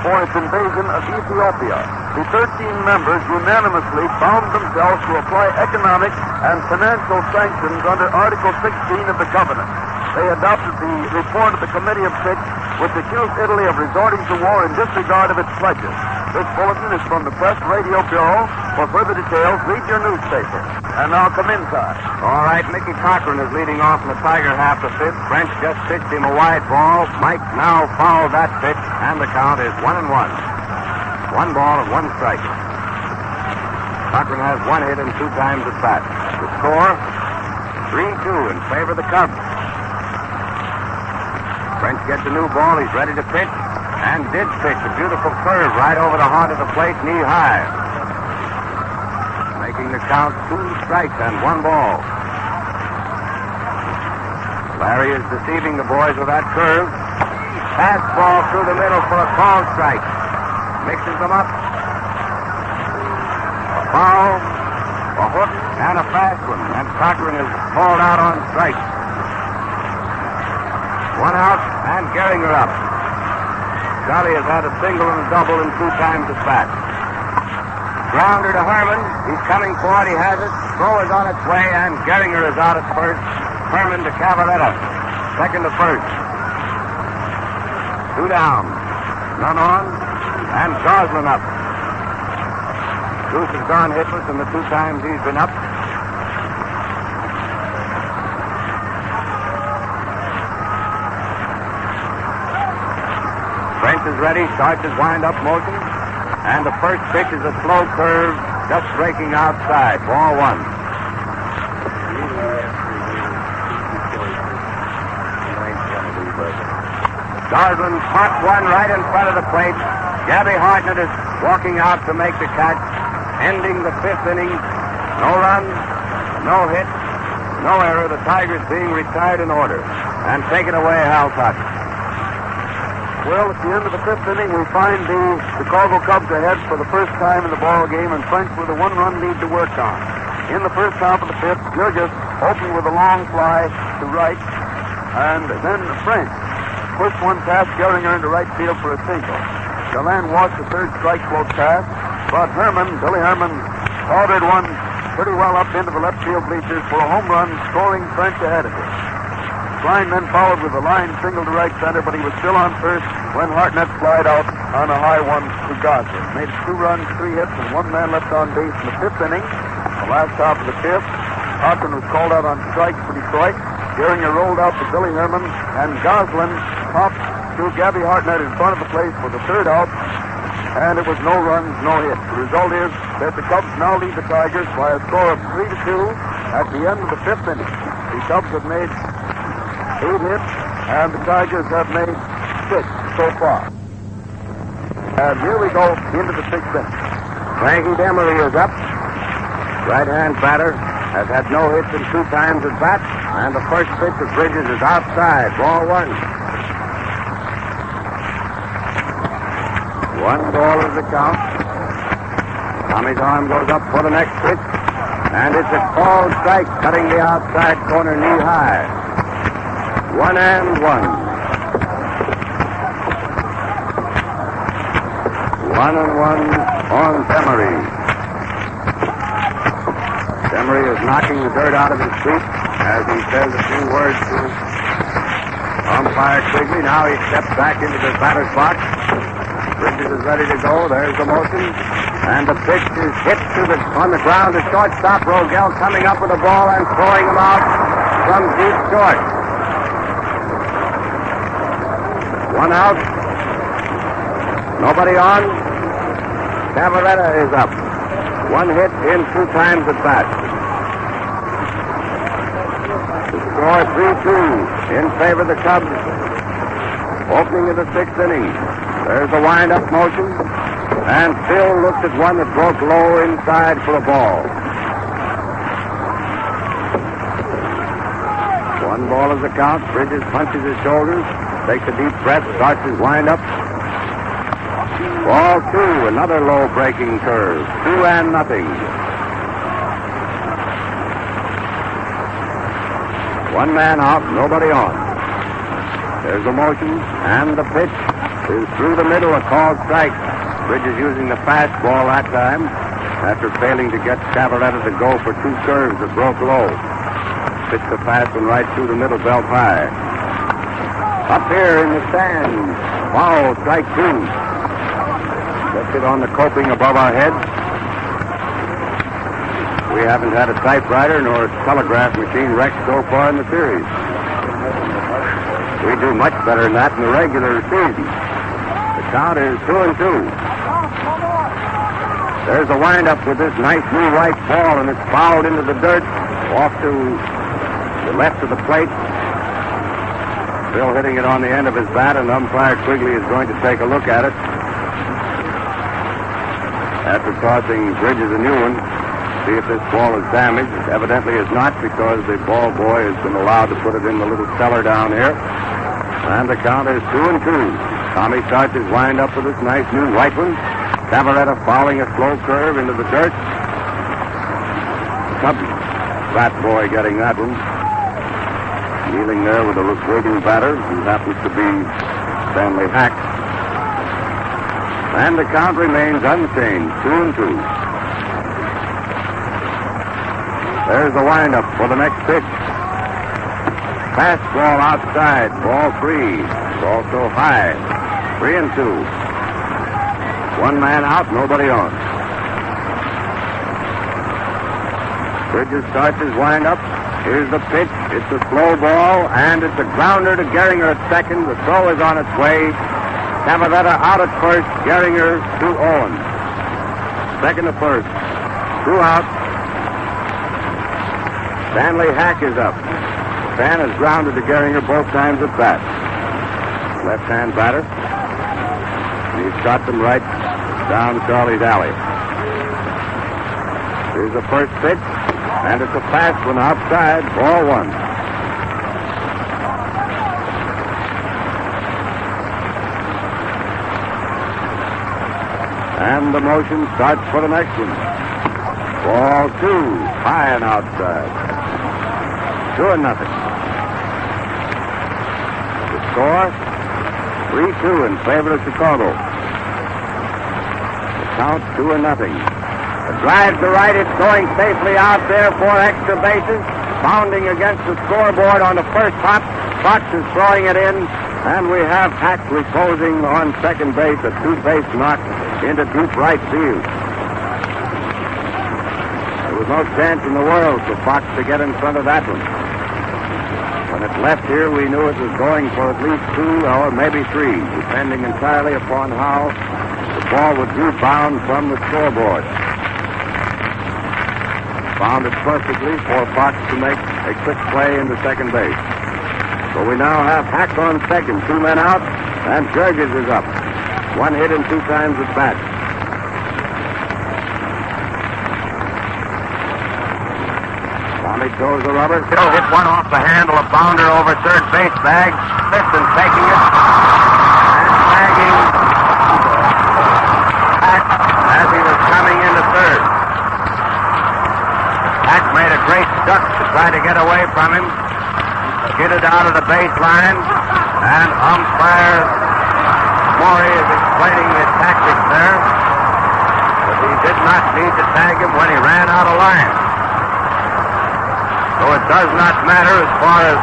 for its invasion of Ethiopia. The 13 members unanimously bound themselves to apply economic and financial sanctions under Article 16 of the Covenant. They adopted the report of the Committee of Six, which accused Italy of resorting to war in disregard of its pledges. This bulletin is from the Press Radio Bureau. For further details, read your newspaper. And now come inside. All right, Mickey Cochran is leading off in the Tiger half the fifth. French just pitched him a wide ball. Mike now fouled that pitch, and the count is 1-1. 1 ball and 1 strike. Cochran has 1 hit and 2 times at bat. The score, 3-2 in favor of the Cubs. French gets a new ball. He's ready to pitch, and did pitch a beautiful curve right over the heart of the plate, knee high. Making the count 2 strikes and 1 ball. Larry is deceiving the boys with that curve. Fastball through the middle for a call strike. Mixes them up. A foul, a hook, and a fast one. And Cochran is called out on strike. 1 out, and Gehringer up. Charlie has had a single and a double and 2 times at bat. Grounder to Herman. He's coming for it. He has it. Throw is on its way, and Gehringer is out at first. Herman to Cavaretta. Second to first. 2 down. None on. And Goslin up. Bruce has gone hitless in the 2 times he's been up. French is ready. Starts his wind-up motion. And the first pitch is a slow curve, just breaking outside. Ball 1. Goslin caught one right in front of the plate. Gabby Hartnett is walking out to make the catch, ending the 5th inning. No run, no hit, no error. The Tigers being retired in order. And taken away, Hal Cochran. Well, at the end of the 5th inning, we find the Chicago Cubs ahead for the first time in the ball game, and French with a 1-run lead to work on. In the first half of the 5th, Jurgis opened with a long fly to right, and then French pushed one past Gehringer into right field for a single. Galan watched the third strike close pass, but Billy Herman, ordered one pretty well up into the left field bleachers for a home run, scoring French ahead of him. Klein then followed with a line single to right center, but he was still on first when Hartnett flied out on a high one to Goslin. Made 2 runs, 3 hits, and 1 man left on base in the 5th inning. The last half of the 5th, Cochran was called out on strikes for Detroit. Gehringer rolled out to Billy Herman, and Goslin popped to Gabby Hartnett in front of the plate for the 3rd out, and it was no runs, no hits. The result is that the Cubs now lead the Tigers by a score of 3-2 at the end of the 5th inning. The Cubs have made 8 hits, and the Tigers have made 6 so far. And here we go into the 6th inning. Frankie Demery is up. Right-hand batter has had no hits and 2 times at bat, and the first pitch of Bridges is outside. Ball 1. 1 ball is the count. Tommy's arm goes up for the next pitch, and it's a called strike, cutting the outside corner knee high. 1-1. 1-1 on Demery. Demery is knocking the dirt out of his feet as he says a few words to umpire Quigley. Now he steps back into the batter's box. Bridges is ready to go. There's the motion. And the pitch is hit on the ground to shortstop. Rogel coming up with the ball and throwing him out from deep short. 1 out. Nobody on. Cavaretta is up. 1 hit in 2 times at bat. The score 3-2 in favor of the Cubs. Opening of the 6th inning. There's a wind-up motion, and Phil looked at one that broke low inside for a ball. 1 ball is the count. Bridges punches his shoulders, takes a deep breath, starts his wind-up. Ball 2, another low breaking curve. 2-0. 1 man out, nobody on. There's a motion, and the pitch. is through the middle, a called strike. Bridges using the fastball that time after failing to get Cavaletta to go for two curves that broke low. Pitched the fast one right through the middle, belt high. Up here in the stands, foul, strike two. Left it on the coping above our heads. We haven't had a typewriter nor a telegraph machine wrecked so far in the series. We do much better than that in the regular season. The count is 2-2. There's a windup with this nice new white ball, and it's fouled into the dirt off to the left of the plate. Bill hitting it on the end of his bat, and umpire Quigley is going to take a look at it. After tossing Bridges a new one, see if this ball is damaged. Evidently is not, because the ball boy has been allowed to put it in the little cellar down here. And the count is 2-2. Tommy starts his windup with this nice new white one. Cavaletta fouling a slow curve into the dirt. Some fat boy getting that one. Kneeling there with a waiting batter, who happens to be Stanley Hack. And the count remains unchanged, 2-2. There's the windup for the next pitch. Fastball outside, ball three. Ball so high, 3-2. One man out, nobody on. Bridges starts his windup. Here's the pitch. It's a slow ball, and it's a grounder to Gehringer at second. The throw is on its way. Cavaletta out at first. Gehringer to Owen. Second to first. Two out. Stanley Hack is up. Stan has grounded to Gehringer both times at bat. Left-hand batter. He's got them right down Charlie's alley. Here's the first pitch, and it's a fast one outside, ball one. And the motion starts for the next one. Ball two, high and outside. 2-0. The score, 3-2 in favor of Chicago. The count, 2-0. The drive to right, it's going safely out there for extra bases. Bounding against the scoreboard on the first hop. Fox is throwing it in, and we have Hack reposing on second base, a two-base knock into deep right field. There was no chance in the world for Fox to get in front of that one. When it left here, we knew it was going for at least two or maybe three, depending entirely upon how the ball would rebound from the scoreboard. Found it perfectly for Fox to make a quick play into second base. So we now have Hack on second, two men out, and Jurgens is up. One hit and two times at bat. Tommy throws the rubber. Bill hit one off the handle, a bounder over third base bag. Smithson taking it and tagging Hack as he was coming into third. Hack made a great duck to try to get away from him. Skidded out of the baseline, and umpire Morey is explaining his tactics there. But he did not need to tag him when he ran out of line. So it does not matter as far as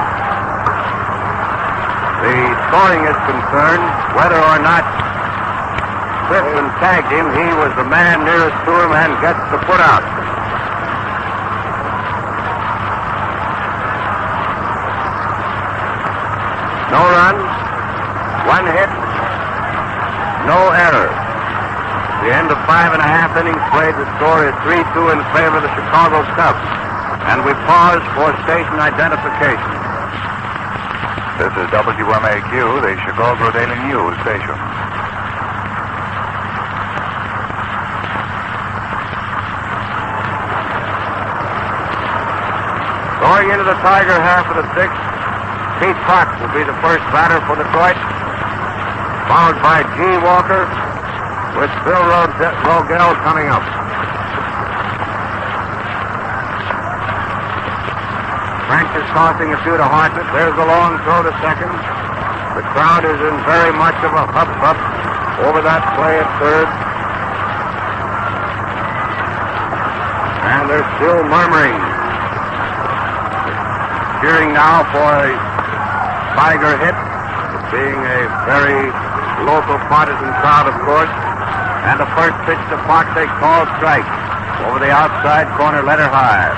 the scoring is concerned, whether or not Smithson tagged him. He was the man nearest to him and gets the put out. No runs, one hit, no error. The end of 5.5 innings played. The score is 3-2 in favor of the Chicago Cubs. And we pause for station identification. This is WMAQ, the Chicago Daily News station. Going into the Tiger half of the sixth, Pete Fox will be the first batter for Detroit, followed by G. Walker, with Bill Rogel coming up. Frank is tossing a few to Hartnett. There's the long throw to second. The crowd is in very much of a hubbub over that play at third. And they're still murmuring. Cheering now for a Tiger hit, being a very local partisan crowd, of course. And the first pitch to Fox, they call strike. Over the outside corner, letter high.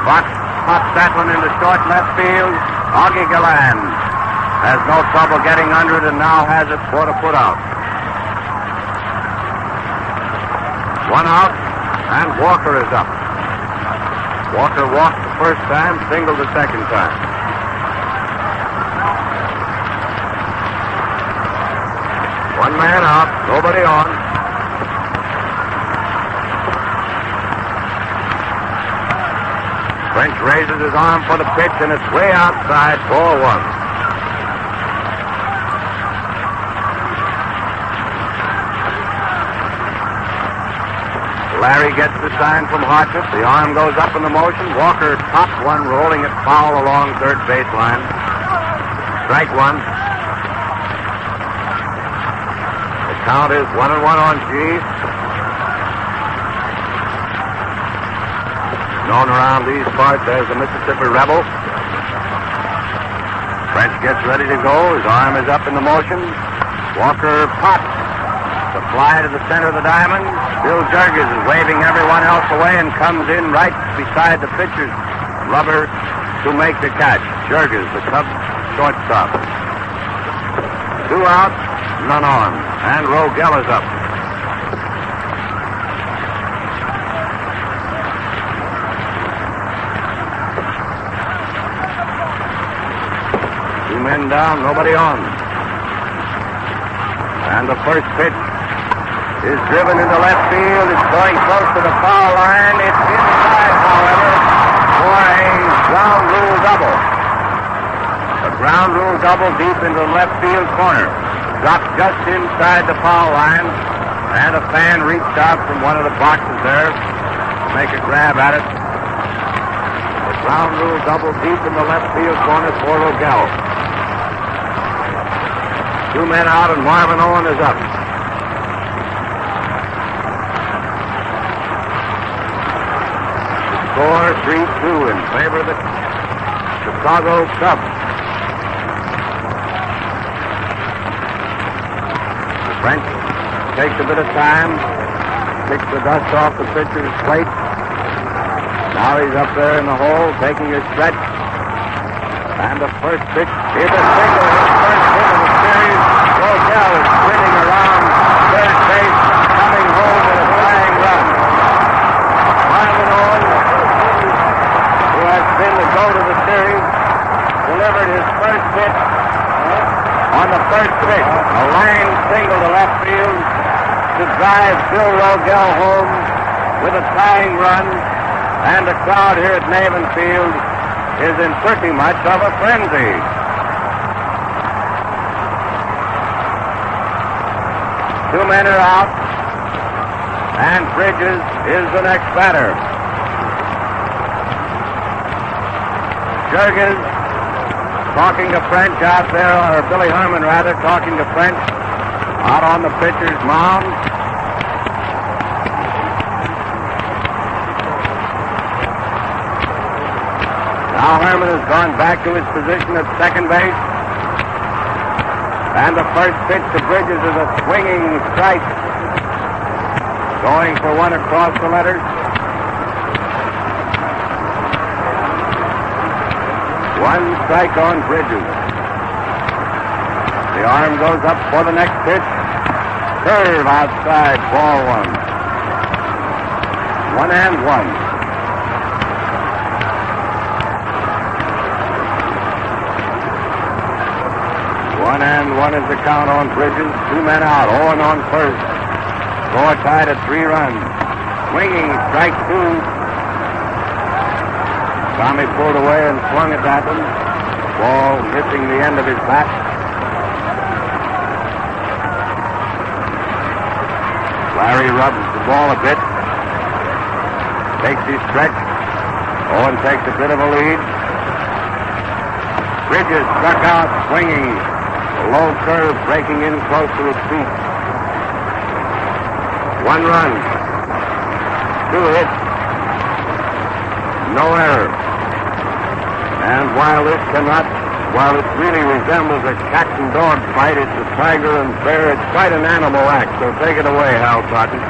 Fox pops that one into short left field. Augie Galland has no trouble getting under it and now has it for the put out. One out, and Walker is up. Walker walked the first time, singled the second time. One man out, nobody on. French raises his arm for the pitch, and it's way outside, ball one. Larry gets the sign from Hartnett. The arm goes up in the motion. Walker tops one, rolling it foul along third baseline. Strike one. The count is 1-1 on G. Known around these parts as the Mississippi Rebel. French gets ready to go. His arm is up in the motion. Walker pops. The fly to the center of the diamond. Bill Jurgis is waving everyone else away and comes in right beside the pitcher's rubber to make the catch. Jurgis, the Cubs shortstop. 2 out, none on. And Rogel is up. Two men down, nobody on. And the first pitch is driven into left field. It's going close to the foul line. It's inside, however, for a ground rule double. A ground rule double deep into the left field corner. Dropped just inside the foul line, and a fan reached out from one of the boxes there to make a grab at it. The ground rule double deep in the left field corner for Rogel. 2 men out, and Marvin Owen is up. Score 3-2 in favor of the Chicago Cubs. The French takes a bit of time, picks the dust off the pitcher's plate. Now he's up there in the hole, taking his stretch. And the first pitch is a single. His first hit of the series. Rogel is spinning around third base, coming home with a flying run. Marvin Owen, who has been the goat of the series, delivered his first hit on the first pitch. A line single to left field to drive Bill Rogel home with a tying run. And the crowd here at Navin Field is in pretty much of a frenzy. Two men are out, and Bridges is the next batter. Jurgens talking to French out there, or Billy Herman rather, talking to French out on the pitcher's mound. Now Herman has gone back to his position at second base. And the first pitch to Bridges is a swinging strike. Going for one across the letters. One strike on Bridges. The arm goes up for the next pitch. Curve outside, ball one. 1-1. 1-1 is the count on Bridges. 2 men out. Owen on first. Score tied at 3 runs. Swinging strike 2. Tommy pulled away and swung at that one. Ball missing the end of his bat. Larry rubs the ball a bit. Takes his stretch. Owen takes a bit of a lead. Bridges struck out, swinging. A low curve breaking in close to his feet. 1 run. 2 hits. No error. And while it really resembles a cat and dog fight, it's a tiger and bear. It's quite an animal act. So take it away, Hal Totten.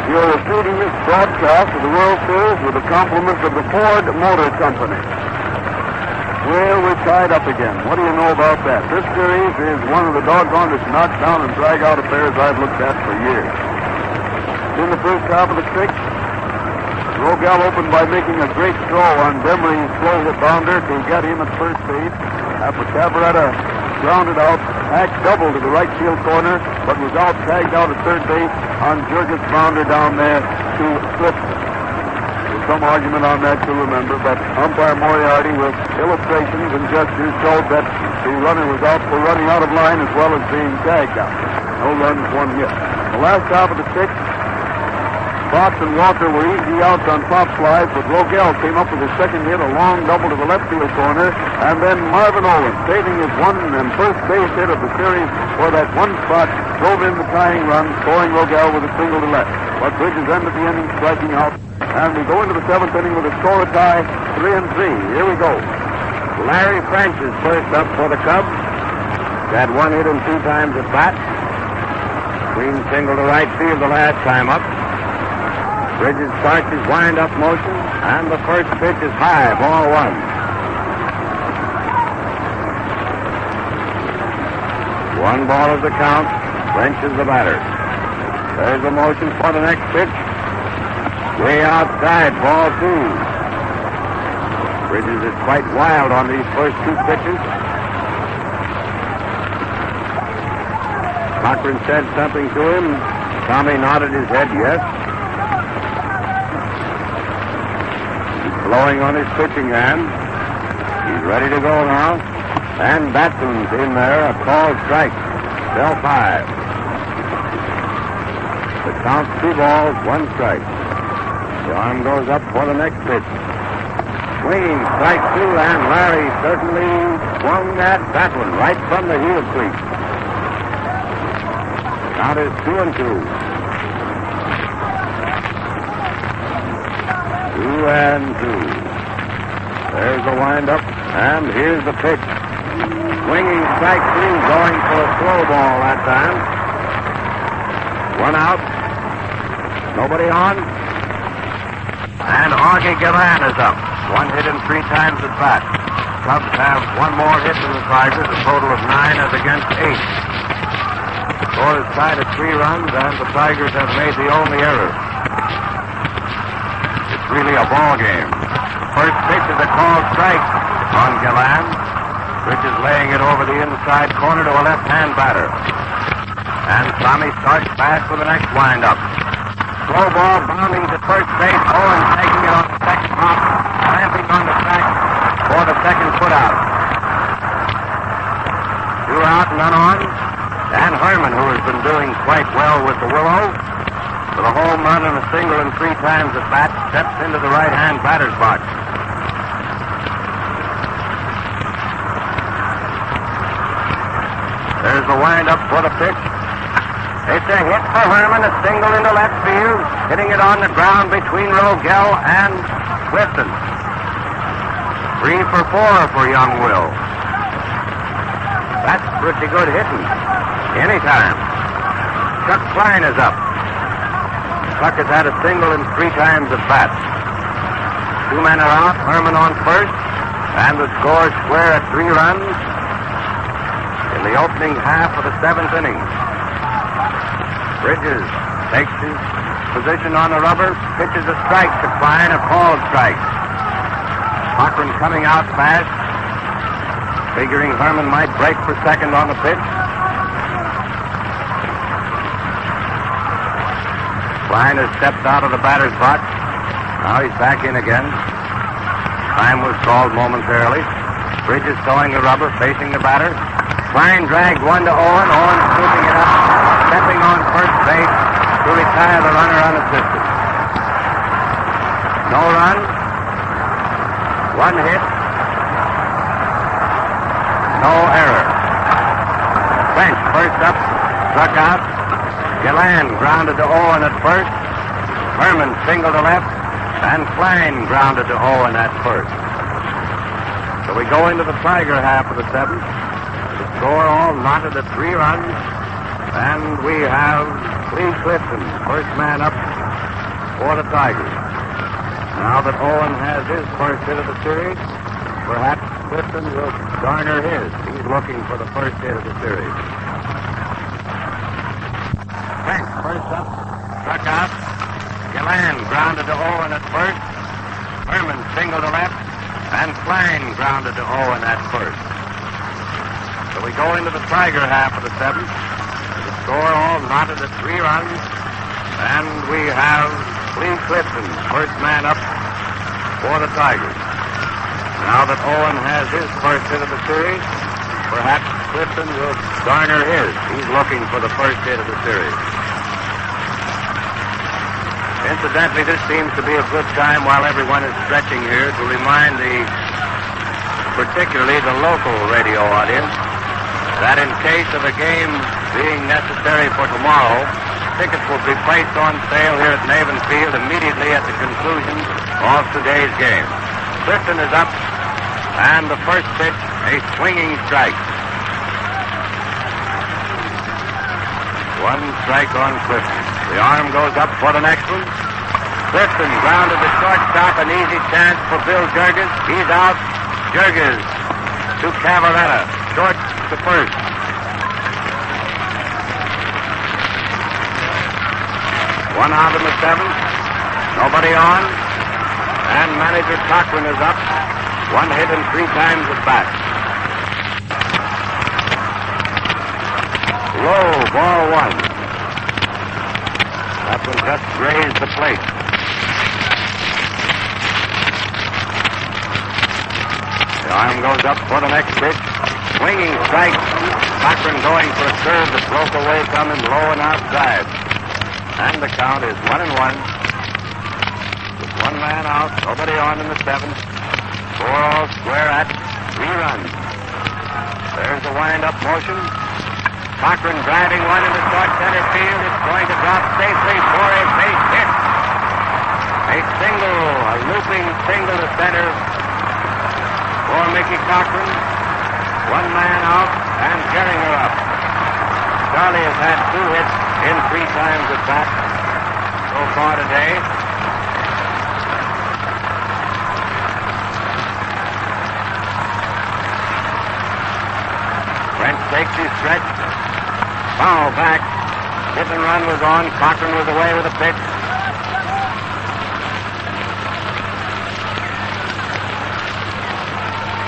You're repeating this broadcast of the World Series with the compliments of the Ford Motor Company. Well, we're tied up again. What do you know about that? This series is one of the doggonest knockdown and drag-out affairs I've looked at for years. In the first half of the 6th, Rogel opened by making a great throw on Demery's slow bounder to get him at first base. After Cavaretta grounded out, Hack doubled to the right field corner, but was tagged out at third base on Jurgis' bounder down there to Clifton. There's some argument on that, you'll remember, but umpire Moriarty, with illustrations and gestures, showed that the runner was out for running out of line as well as being tagged out. No runs, 1 hit. The last half of the 6th, Fox and Walker were easy outs on pop flies, but Rogel came up with a second hit, a long double to the left field corner, and then Marvin Owens, saving his 1 and first base hit of the series for that one spot, drove in the tying run, scoring Rogel with a single to left. But Bridges ended the inning striking out, and we go into the 7th inning with a score tie, 3-3. Here we go. Larry French is first up for the Cubs. Had 1 hit and 2 times at bat. Green single to right field the last time up. Bridges starts his wind-up motion, and the first pitch is high, ball 1. 1 ball is the count. French is the batter. There's the motion for the next pitch. Way outside, ball 2. Bridges is quite wild on these first 2 pitches. Cochran said something to him. Tommy nodded his head yes. Blowing on his pitching hand. He's ready to go now. And Batson's in there. A called strike. Bell 5. The count 2 balls, 1 strike. The arm goes up for the next pitch. Swinging strike 2, and Larry certainly swung at that one right from the heel cleat. Count is 2-2. 2-2. There's the windup, and here's the pitch. Swinging strike 3, going for a slow ball that time. 1 out. Nobody on. And Augie Galan is up. 1 hit and 3 times at bat. Cubs have 1 more hit than the Tigers. A total of 9 as against 8. The score is tied at 3 runs, and the Tigers have made the only error. Really a ball game. First pitch is a called strike on Galan. Bridges laying it over the inside corner to a left-hand batter. And Tommy starts fast for the next windup. Slow ball bounding to first base. Owens taking it on the second hop, clamping on the track for the second put-out. 2 out, none on. And Herman, who has been doing quite well with the Willow, with a home run and a single and 3 times at bat, steps into the right-hand batter's box. There's the wind-up for the pitch. It's a hit for Herman, a single into left field, hitting it on the ground between Rogel and Clifton. 3 for 4 for young Will. That's pretty good hitting. Anytime. Chuck Klein is up. Chuck has had a single and 3 times at bat. 2 men are out, Herman on first, and the score square at 3 runs in the opening half of the 7th inning. Bridges takes his position on the rubber, pitches a strike to Klein, a called strike. Cochran coming out fast, figuring Herman might break for second on the pitch. Klein has stepped out of the batter's box. Now he's back in again. Time was called momentarily. Bridges towing the rubber, facing the batter. Klein dragged 1 to Owen. Owen scooping it up, stepping on first base to retire the runner unassisted. No run. 1 hit. no error. French first up, struck out. Gillan grounded to Owen at first. Herman singled to left. And Klein grounded to Owen at first. So we go into the Tiger half of the seventh. The score all knotted at 3 runs. And we have Lee Clifton, first man up for the Tigers. Now that Owen has his first hit of the series, perhaps Clifton will garner his. He's looking for the first hit of the series. French first up, struck out. Gillan grounded to Owen at first. Herman singled to left. And Klein grounded to Owen at first. So we go into the Tiger half of the seventh. The score all knotted at 3 runs. And we have Lee Clifton, first man up for the Tigers. Now that Owen has his first hit of the series, perhaps Clifton will garner his. He's looking for the first hit of the series. Incidentally, this seems to be a good time while everyone is stretching here to remind particularly the local radio audience, that in case of a game being necessary for tomorrow, tickets will be placed on sale here at Navin Field immediately at the conclusion of today's game. Clifton is up, and the first pitch, a swinging strike. 1 strike on Clifton. The arm goes up for the next one. Clifton grounded to shortstop, an easy chance for Bill Jurgis. He's out. Jurgis to Cavaretta, short to first. One out in the seventh. Nobody on. And manager Cochran is up. 1 hit and 3 times at bat. Low, ball 1. That one just grazed the plate. The arm goes up for the next pitch. Swinging strike. Cochran going for a curve that broke away coming low and outside. And the count is 1-1. With 1 man out, nobody on in the seventh. Score all square at 3 runs. There's the wind-up motion. Cochran driving one into short center field. It's going to drop safely for a base hit. A single, a looping single to center for Mickey Cochran. 1 man out and Geringer up. Charlie has had 2 hits in 3 times at bat so far today. French takes his stretch. Foul back. Hit and run was on. Cochran was away with a pitch.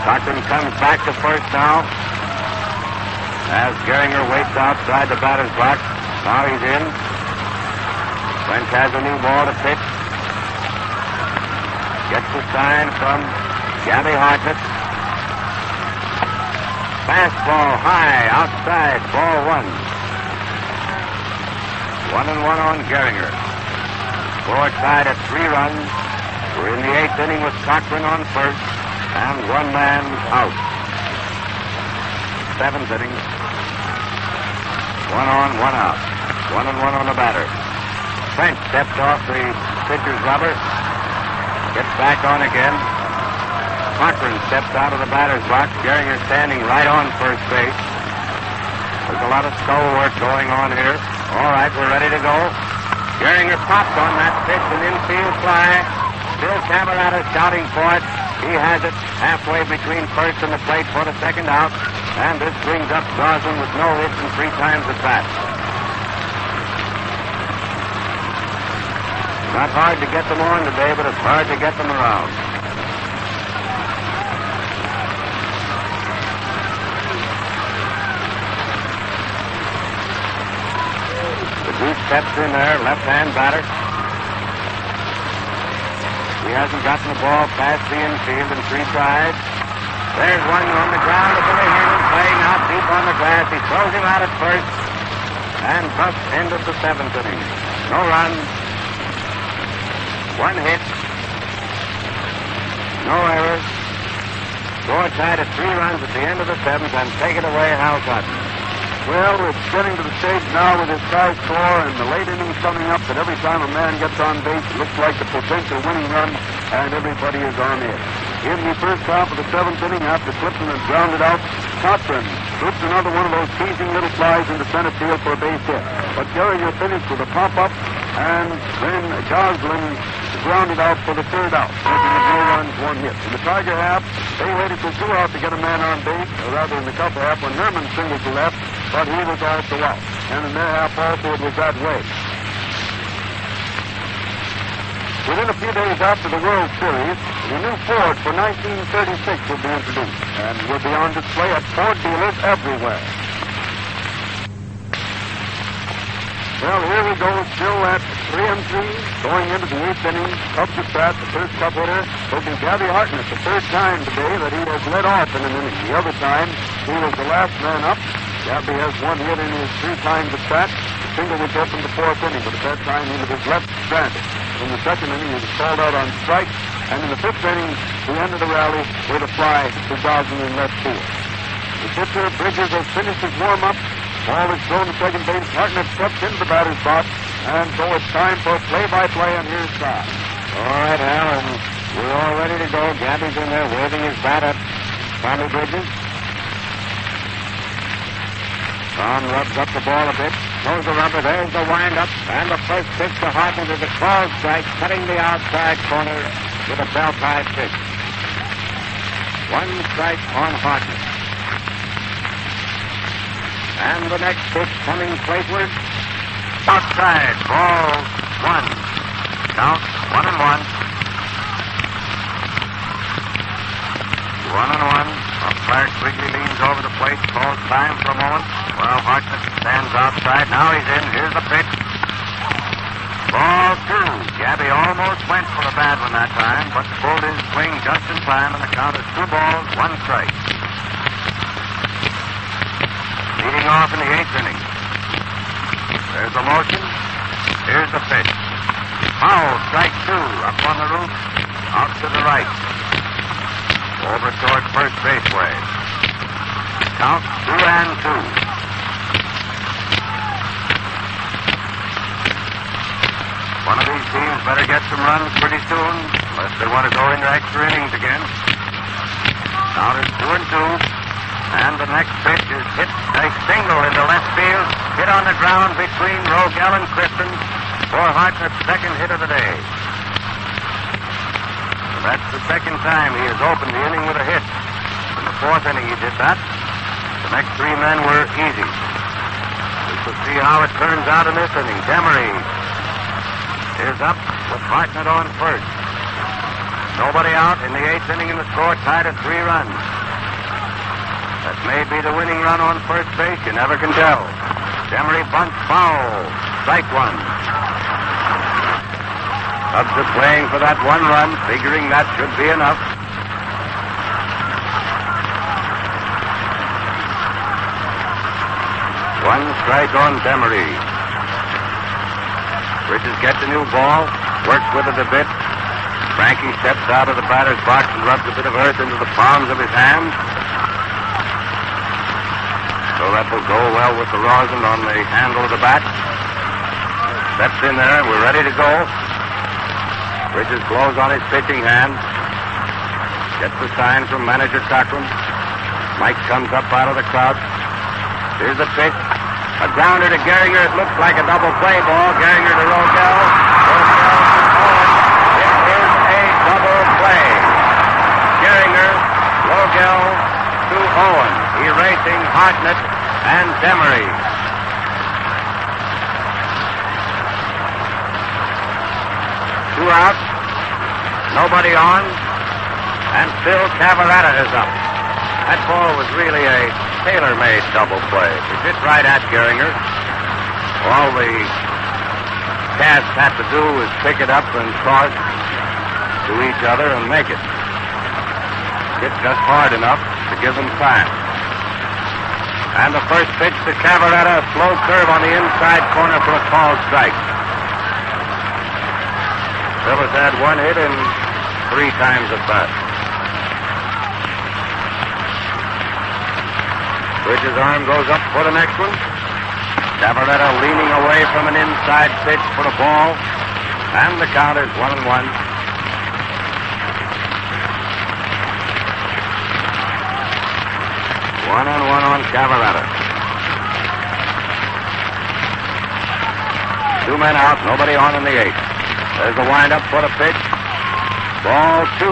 Cochran comes back to first now as Geringer waits outside the batter's box. Now he's in. French has a new ball to pitch. Gets the sign from Gabby Hartnett. Fastball high outside, ball 1. 1-1 on Geringer. Score tied at 3 runs. We're in the 8th inning with Cochran on first and 1 man out. 7th inning. 1 on, 1 out. 1-1 on the batter. French steps off the pitcher's rubber. Gets back on again. Cochran steps out of the batter's box. Geringer standing right on first base. There's a lot of skull work going on here. All right, we're ready to go. Geringer pops on that pitch, an infield fly. Bill Cavaretta shouting for it. He has it halfway between first and the plate for the second out. And this brings up Goslin with no hits and 3 times at bat. Not hard to get them on today, but it's hard to get them around. The Goose steps in there, left-hand batter. He hasn't gotten the ball past the infield in 3 tries. There's one on the ground to Billy Herman, playing out deep on the grass. He throws him out at first, and thus ended the 7th inning. No runs, 1 hit, no errors. Score tied at 3 runs at the end of the 7th, and take it away, Hal Cotton. Well, it's getting to the stage now with his tie score and the late innings coming up that every time a man gets on base, it looks like the potential winning run, and everybody is on it. In the first half of the 7th inning, after Clifton had grounded out, Cochran slips another one of those teasing little flies into center field for a base hit. But Gehringer finished with a pop-up, and then Goslin grounded out for the 3rd out, making it 0 runs, 1 hit. In the Tiger half, they waited for 2 out to get a man on base, or rather in the Cub half, when Herman singled to left, but he was also out. And in their half also it was that way. Within a few days after the World Series, the new Ford for 1936 will be introduced and will be on display at Ford dealers everywhere. Well, here we go, still at 3-3, going into the 8th inning. Cubs at bat, the first Cub hitter will be Gabby Hartnett, the 3rd time today that he has led off in an inning. The other time, he was the last man up. Gabby has 1 hit in his 3 times at bat. The single was open the 4th inning, but at that time he was left stranded. In the 2nd inning, he was called out on strike, and in the 5th inning, he ended the rally with a fly to Goslin in left field. The pitcher, Bridges, has finished his warm-up. Ball is thrown to second base. Hartnett steps into the batter's box, and so it's time for play-by-play, and here's Tom. All right, Al, and we're all ready to go. Gabby's in there waving his bat at Tommy Bridges. Tom rubs up the ball a bit, throws the rubber, there's the windup, and the first pitch to Hartnett is a called strike, cutting the outside corner with a belt-high pitch. 1 strike on Hartnett. And the next pitch coming plateward. Outside, ball 1. Count 1-1. 1-1. Umpire quickly leans over the plate, calls time for a moment. Well, Hartnett stands outside. Now he's in. Here's the pitch. Ball 2. Gabby almost went for a bad one that time, but pulled his swing just in time, and the count is 2 balls, 1 strike. Leading off in the 8th inning. There's the motion. Here's the pitch. Foul, strike 2, up on the roof, out to the right. Over toward first base way. Count 2-2. One of these teams better get some runs pretty soon, unless they want to go into extra innings again. Count is 2-2. And the next pitch is hit a single into left field, hit on the ground between Rogel and Clifton for Hartnett's 2nd hit of the day. So that's the 2nd time he has opened the inning with a hit. In the 4th inning he did that. The next 3 men were easy. We shall see how it turns out in this inning. Demery is up with Hartnett on first. Nobody out in the 8th inning, and the score tied at 3 runs. That may be the winning run on first base. You never can tell. Demery bunts foul. Strike 1. Cubs are playing for that 1 run, figuring that should be enough. One strike on Demery. Bridges gets a new ball, works with it a bit. Frankie steps out of the batter's box and rubs a bit of earth into the palms of his hands. So that will go well with the rosin on the handle of the bat. Steps in there, and we're ready to go. Bridges blows on his pitching hand. Gets the sign from manager Cochran. Mike comes up out of the crowd. Here's the pitch. A grounder to Gehringer. It looks like a double play ball. Gehringer to Rogel. Rogel to Owen. It is a double play. Gehringer, Rogel to Owen. Erasing Hartnett and Demery. Two out, nobody on, and still Cavaretta is up. That ball was really a tailor-made double play. It hit right at Gehringer. All the cast had to do was pick it up and toss to each other and make it. Hit just hard enough to give them time. And the first pitch to Cavaretta, a slow curve on the inside corner for a called strike. Phillips had 1 hit in 3 times at bat. Bridges' arm goes up for the next one. Cavaretta leaning away from an inside pitch for a ball. And the count is 1-1. 1-1 on Cavaretta. 2 men out, nobody on in the 8th. There's the windup for the pitch. Ball 2.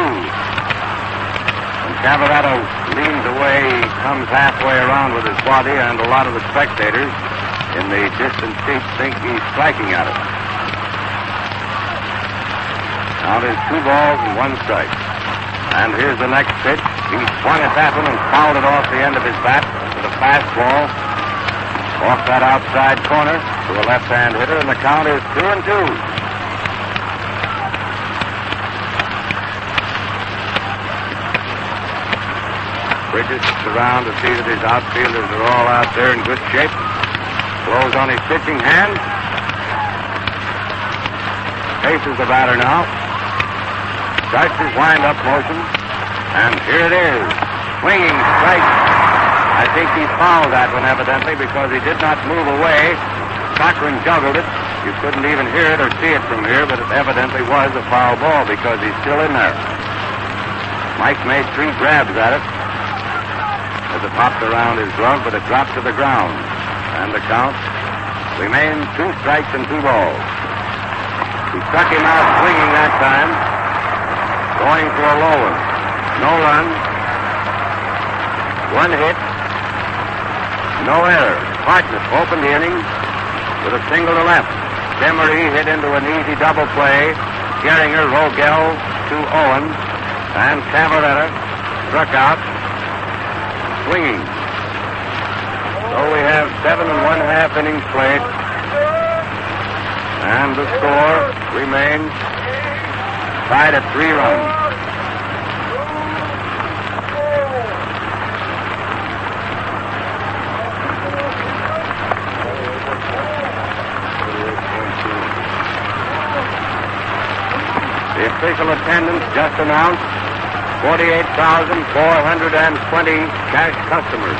And Cavaretta leans away, comes halfway around with his body, and a lot of the spectators in the distant seats think he's striking at it. Now there's 2 balls and 1 strike. And here's the next pitch. He swung at that one and fouled it off the end of his bat with a fastball off that outside corner to a left-hand hitter, and the count is 2-2. Bridges looks around to see that his outfielders are all out there in good shape. Blows on his pitching hand. Faces the batter now. Starts his wind-up motion. And here it is. Swinging strike. I think he fouled that one evidently because he did not move away. Cochran juggled it. You couldn't even hear it or see it from here, but it evidently was a foul ball because he's still in there. Mike made 3 grabs at it as it popped around his glove, but it dropped to the ground. And the count remains 2 strikes and 2 balls. He struck him out swinging that time, going for a low one. No run, 1 hit, no error. Hartnett opened the inning with a single to left. Demery hit into an easy double play. Gehringer, Rogel to Owen, and Cavaretta struck out swinging. So we have 7 1/2 innings played. And the score remains tied at 3 runs. The official attendance just announced 48,420 cash customers.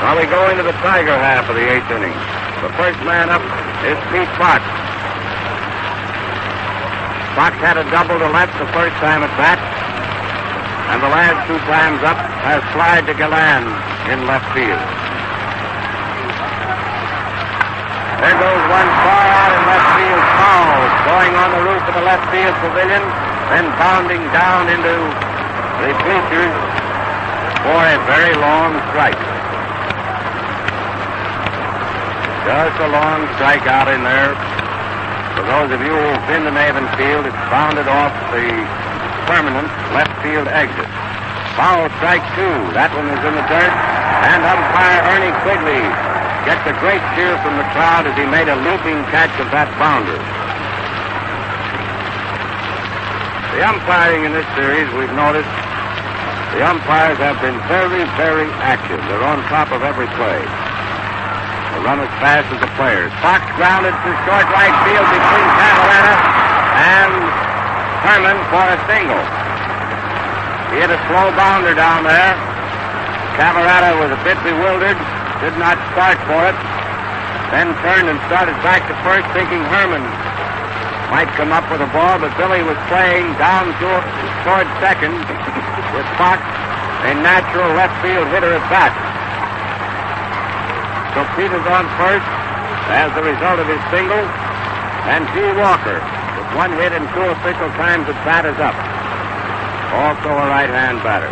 Now we go into the Tiger half of the 8th inning. The first man up is Pete Fox. Fox had a double to left the first time at bat, and the last 2 times up has flied to Galland in left field. There goes one far out in left field, foul, going on the roof of the left field pavilion, then bounding down into the bleachers for a very long strike. Just a long strike out in there. For those of you who've been to Maven Field, it's bounded off the permanent left field exit. Foul strike 2. That one is in the dirt, and umpire Ernie Quigley gets a great cheer from the crowd as he made a leaping catch of that bounder. The umpiring in this series, we've noticed, the umpires have been very, very active. They're on top of every play. They run as fast as the players. Fox grounded to short right field between Cavaretta and Herman for a single. He hit a slow bounder down there. Cavaretta was a bit bewildered. Did not start for it. Then turned and started back to first, thinking Herman might come up with a ball, but Billy was playing down toward second with Fox, a natural left field hitter at bat. So Peter's on first as the result of his single, and G. Walker, with 1 hit and 2 official times at bat, is up. Also a right-hand batter.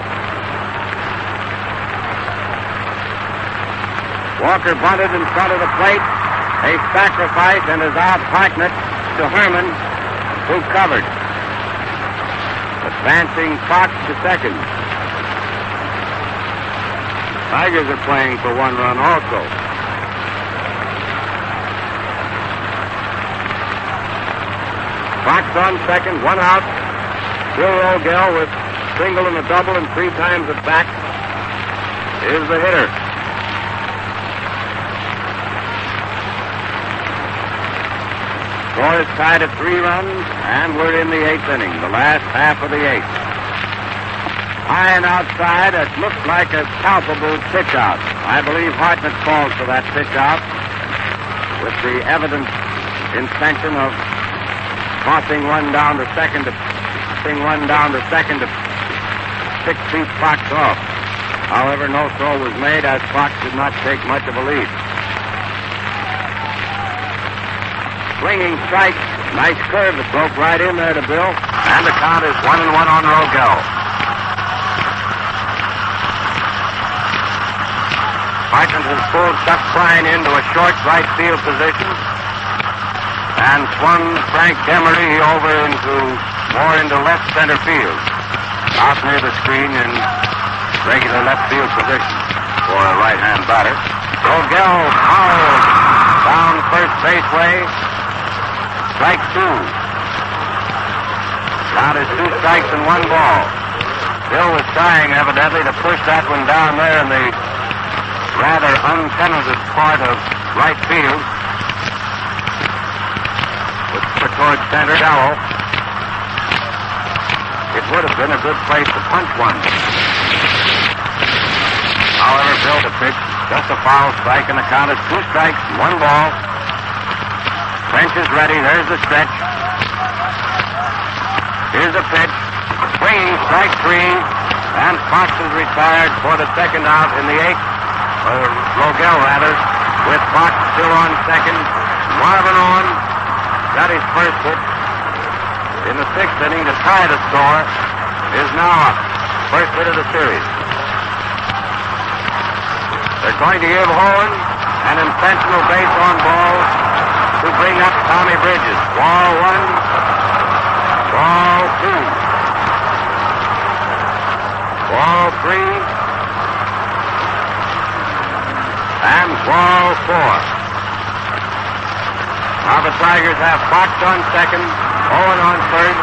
Walker bunted in front of the plate. A sacrifice, and is out Hartnett to Herman, who covered. Advancing Fox to second. Tigers are playing for 1 run also. Fox on second, 1 out. Bill Rogel with single and a double and 3 times at bat is the hitter. Score is tied at 3 runs, and we're in the 8th inning, the last half of the 8th. high and outside. It looked like a palpable pitch-out. I believe Hartnett called for that pitch-out with the evident intention of tossing one down to second to pick Chief Fox off. However, no throw was made as Fox did not take much of a lead. Swinging strike. Nice curve that broke right in there to Bill. And the count is 1-1 on Rogel. Hartnett has pulled Chuck Klein into a short right field position and swung Frank Demery over into left center field, out near the screen in regular left field position for a right-hand batter. Rogel fouled down first base way. Strike two. Count is 2 strikes and 1 ball. Bill was trying evidently to push that one down there in the rather untenanted part of right field. With towards center shallow. It would have been a good place to punch one. However, Bill to pitch just a foul strike, and the count is 2 strikes, 1 ball. French is ready. There's the stretch. Here's the pitch. Swinging strike 3, and Fox is retired for the second out in the 8th. Rogel, rather, with Fox still on second. Marvin on. Got his first hit in the 6th inning to tie the score. Is now up. First hit of the series. They're going to give Hohen an intentional base on ball to bring up Tommy Bridges. Ball 1. Ball 2. Ball 3. And ball 4. Now the Tigers have Fox on second, Owen on third,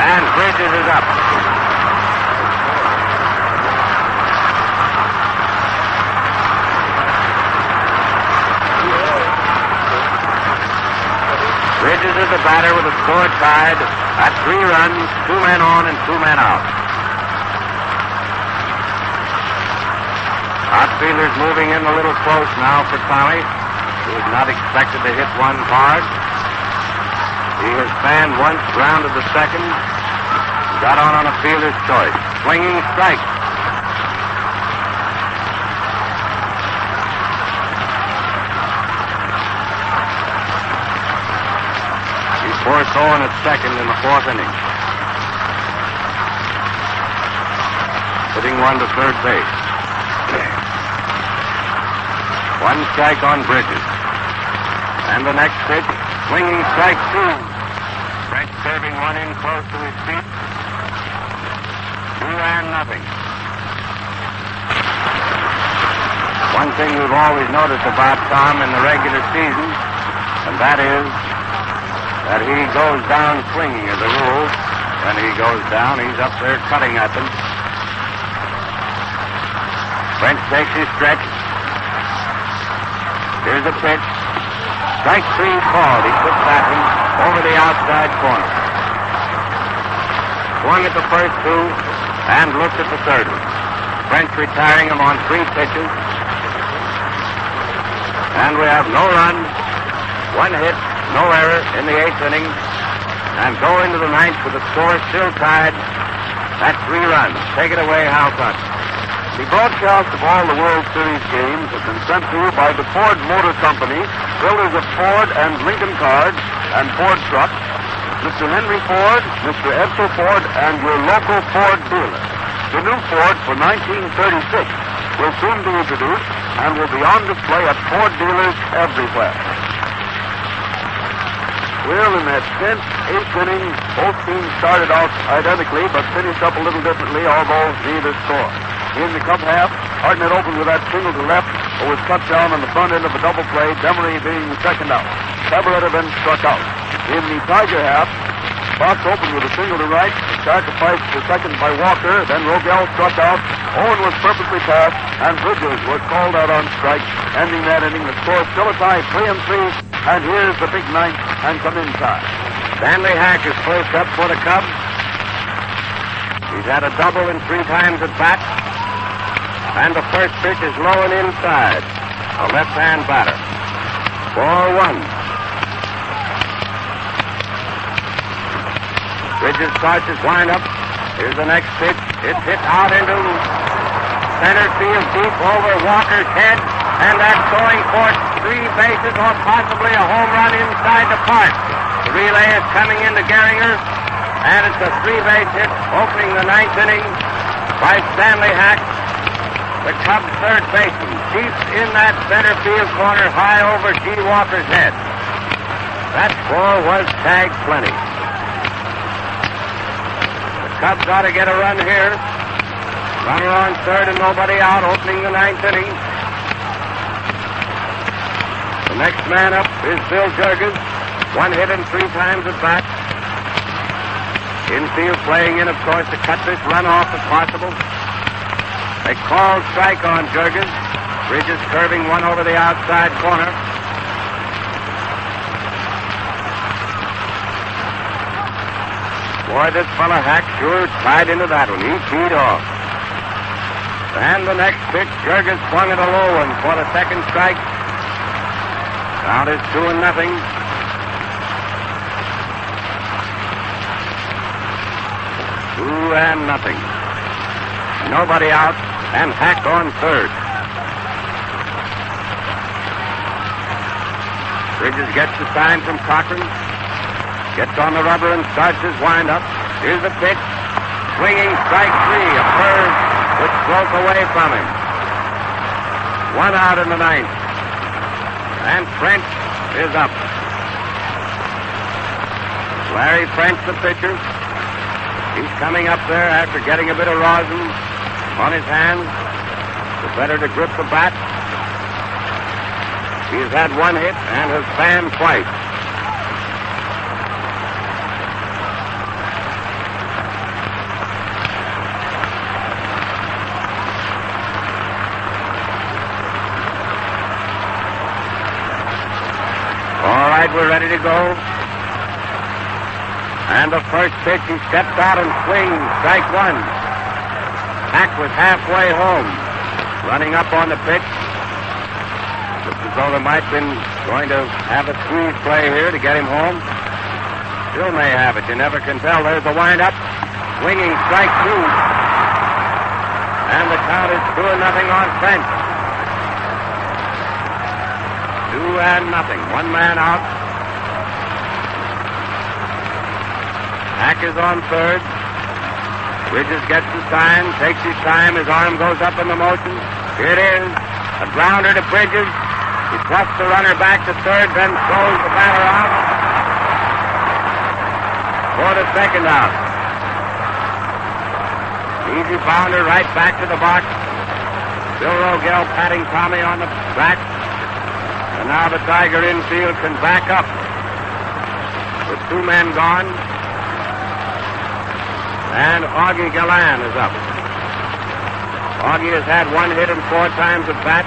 and Bridges is up. Bridges is the batter with the score tied at 3 runs, 2 men on and 2 men out. Outfielders moving in a little close now for Tommy, who is not expected to hit one hard. He has fanned once, grounded the second, got on a fielder's choice. Swinging strike. He forced Owen at second in the 4th inning, putting one to third base. 1 strike on Bridges. And the next pitch, swinging strike 2. French serving one in close to his feet. 2-0. One thing we've always noticed about Tom in the regular season, and that is that he goes down swinging as a rule. When he goes down, he's up there cutting at them. French takes his stretch. Here's a pitch. Strike 3 called. He took that one over the outside corner. Swung at the first 2 and looked at the third one. French retiring him on 3 pitches. And we have no runs, 1 hit, no error in the 8th inning. And go into the 9th with the score still tied at 3 runs. Take it away, Hal Tuck. The broadcast of all the World Series games has been sent to you by the Ford Motor Company, builders of Ford and Lincoln cars and Ford trucks, Mr. Henry Ford, Mr. Edsel Ford, and your local Ford dealer. The new Ford for 1936 will soon be introduced and will be on display at Ford dealers everywhere. Well, in that 10th, 8th inning, both teams started out identically but finished up a little differently, although neither scored. In the Cub half, Hartnett opened with that single to left, but was cut down on the front end of a double play, Demery being the second out. Cabaretta then struck out. In the Tiger half, Fox opened with a single to right, sacrificed to second by Walker, then Rogel struck out. Owen was perfectly passed, and Bridges was called out on strike, ending that inning. The score still a tie, 3-3, and here's the big 9th and some inside. Stanley Hack is first up for the Cubs. He's had a double and 3 times at bat. And the first pitch is low and inside. A left-hand batter. Ball 1. Bridges starts his windup. Here's the next pitch. It's hit out into center field deep over Walker's head. And that's going for 3 bases or possibly a home run inside the park. The relay is coming into Gehringer. And it's a 3-base hit opening the 9th inning by Stanley Hack, the Cubs' third baseman, deep in that center field corner high over G. Walker's head. That ball was tagged plenty. The Cubs ought to get a run here. Runner on third and nobody out, opening the 9th inning. The next man up is Bill Jurgens. 1 hit and 3 times at bat. Infield playing in, of course, to cut this run off if possible. They call strike on Jurgens. Bridges curving one over the outside corner. Boy, this fella Hack sure tied into that one. He teed off. And the next pitch, Jurgens swung at a low one for the second strike. Count is 2-0. 2-0. Nobody out, and Hack on third. Bridges gets the sign from Cochran. Gets on the rubber and starts his windup. Here's the pitch. Swinging strike 3. A curve which broke away from him. 1 out in the 9th. And French is up. Larry French, the pitcher. He's coming up there after getting a bit of rosin on his hands. The better to grip the bat. He has had 1 hit and has fanned twice. All right, we're ready to go. And the first pitch, he steps out and swings. Strike 1. Hack was halfway home. Running up on the pitch. Looks as though they might have been going to have a squeeze play here to get him home. Still may have it. You never can tell. There's the windup. Swinging strike 2. And the count is 2-0 on French. 2-0. 1 man out. Hack is on third. Bridges gets the sign, takes his time. His arm goes up in the motion. Here it is. A grounder to Bridges. He thrusts the runner back to third, then throws the batter out for the second out. Easy bounder right back to the box. Bill Rogel patting Tommy on the back. And now the Tiger infield can back up. With 2 men gone. And Augie Gallan is up. Augie has had 1 hit and 4 times at bat.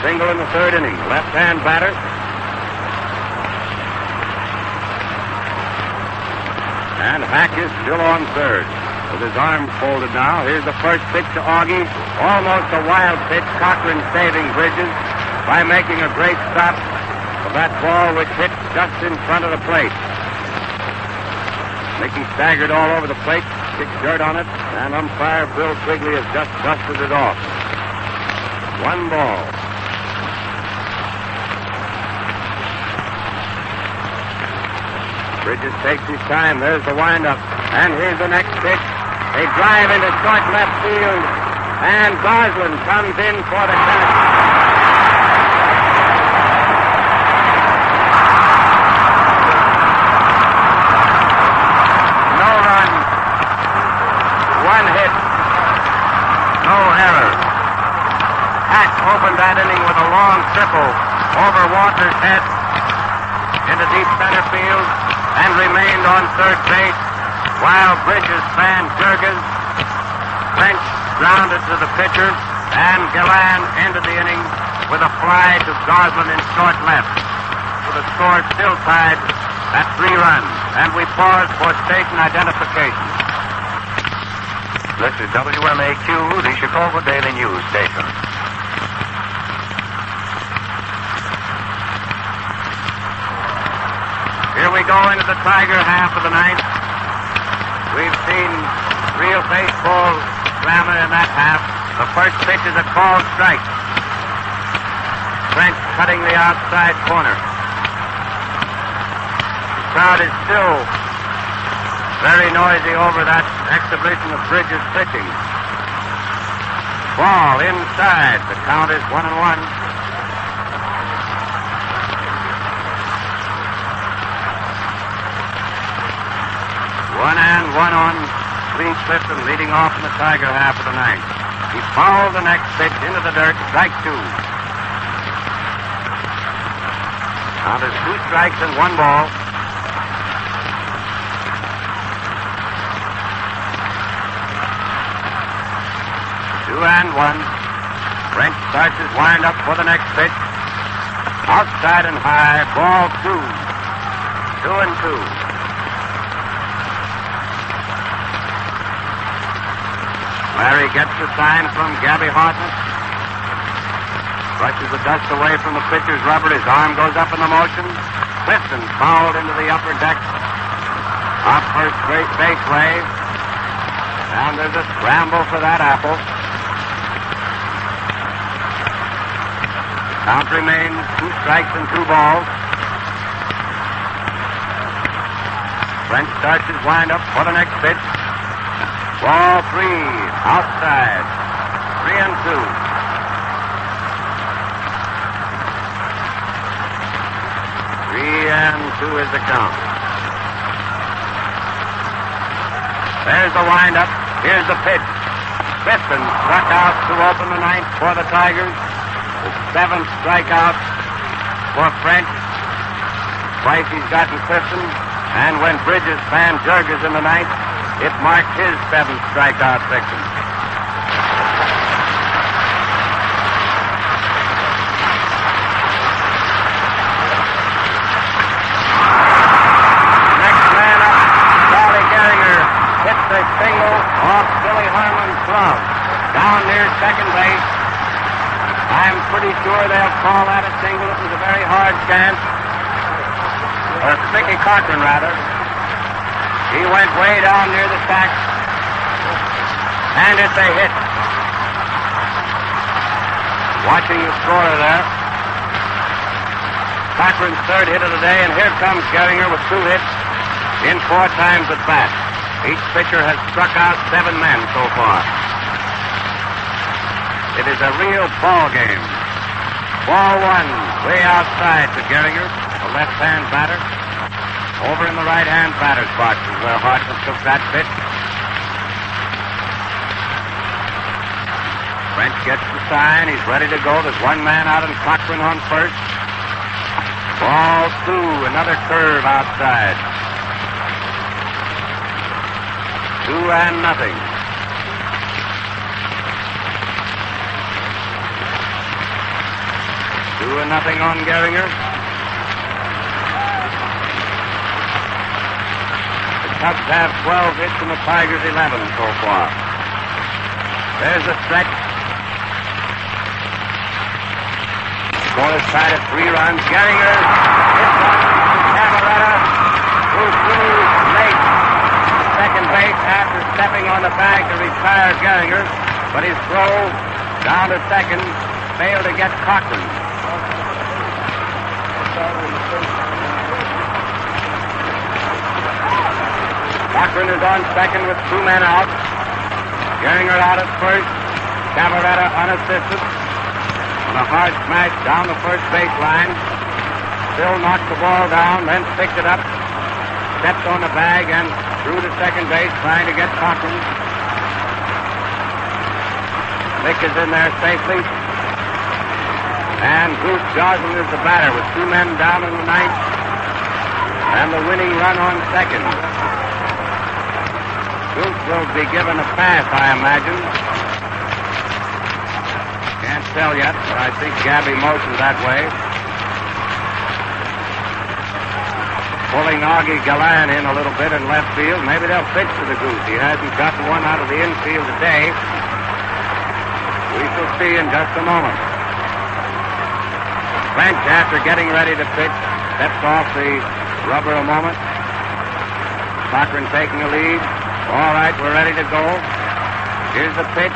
Single in the 3rd inning. Left-hand batter. And Hack is still on third. With his arms folded now. Here's the first pitch to Augie. Almost a wild pitch. Cochran saving Bridges by making a great stop of that ball which hit just in front of the plate. Mickey staggered all over the plate, kicked dirt on it, and umpire Bill Quigley has just dusted it off. 1 ball. Bridges takes his time. There's the windup. And here's the next pitch. They drive into short left field, and Goslin comes in for the catch. Opened that inning with a long triple over Walker's head into deep center field and remained on third base while Bridges fanned Jurgens. French grounded to the pitcher, and Gallan ended the inning with a fly to Goslin in short left. So the score still tied at 3 runs, and we pause for station identification. This is WMAQ, the Chicago Daily News Station. Here we go into the Tiger half of the ninth. We've seen real baseball glamour in that half. The first pitch is a called strike. French cutting the outside corner. The crowd is still very noisy over that exhibition of Bridges pitching. Ball inside. The count is 1-1. 1-1 on Lee Clifton, leading off in the Tiger half of the ninth. He fouled the next pitch into the dirt, strike 2. Now there's 2 strikes and 1 ball. Two and 1. French starts his wind-up for the next pitch. Outside and high, ball 2. 2-2. Larry gets the sign from Gabby Horton. Brushes the dust away from the pitcher's rubber. His arm goes up in the motion. Clifton fouled into the upper deck. Off first base way. And there's a scramble for that apple. Count remains 2 strikes and 2 balls. French starts his wind-up for the next pitch. Ball 3, outside, 3-2. Three and 2 is the count. There's the windup. Here's the pitch. Clifton struck out to open the ninth for the Tigers. The 7th strikeout for French. Twice he's gotten Clifton. And when Bridges fanned Jurgens in the ninth, it marked his 7th strikeout victim. Next man up, Charlie Gehringer hits a single off Billy Harmon's glove. Down near second base. I'm pretty sure they'll call that a single. It was a very hard chance. Or Mickey Cochran, rather. He went way down near the sack, and it's a hit. Watching the scorer there. Cochran's 3rd hit of the day, and here comes Gehringer with 2 hits in 4 times at bat. Each pitcher has struck out 7 men so far. It is a real ball game. Ball 1, way outside to Gehringer, the left-hand batter. Over in the right-hand batter's box is where Hartman took that pitch. French gets the sign. He's ready to go. There's 1 man out and Cochran on first. Ball 2, another curve outside. 2-0. 2-0 on Gehringer. Cubs have 12 hits and the Tigers 11 so far. There's a stretch. Scorers tied at 3 runs. Gehringer hits one to Camaretta, who threw late to second base after stepping on the bag to retire Gehringer, but his throw down to second failed to get Cochran. Cochran is on second with 2 men out. Gehringer out at first. Camaretta unassisted. On a hard smash down the first baseline. Still knocked the ball down, then picked it up. Stepped on the bag and threw to second base trying to get Cochran. Mick is in there safely. And Bruce Gosling is the batter with 2 men down in the ninth. And the winning run on second. Bruce will be given a pass, I imagine. Can't tell yet, but I think Gabby motioned that way. Pulling Augie Gallan in a little bit in left outfield. Maybe they'll pitch to the goose. He hasn't gotten one out of the infield today. We shall see in just a moment. French, after getting ready to pitch, steps off the rubber a moment. Cochran taking a lead. All right, we're ready to go. Here's the pitch.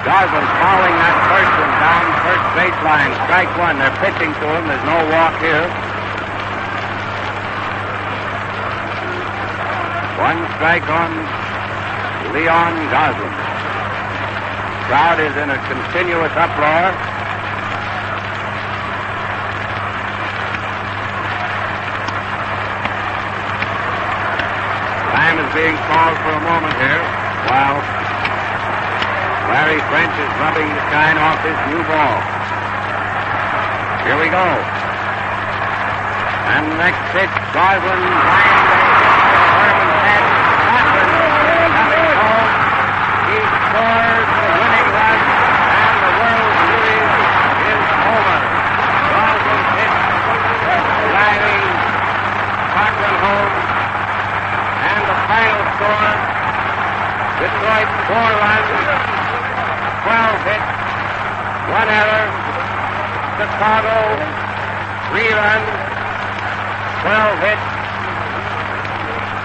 Goslin following that first one down first baseline. Strike one. They're pitching to him. There's no walk here. One strike on Leon Goslin. Crowd is in a continuous uproar. Time is being called for a moment here while Larry French is rubbing the shine off his new ball. Here we go. And the next pitch, Goslin flying to Herman's head. Cochran coming home. He scores the winning run, and the World Series is over. Goslin pitch, driving Cochran home, and the final score: Detroit 4 runs, 12 hits, 1 error. Chicago 3 runs, 12 hits,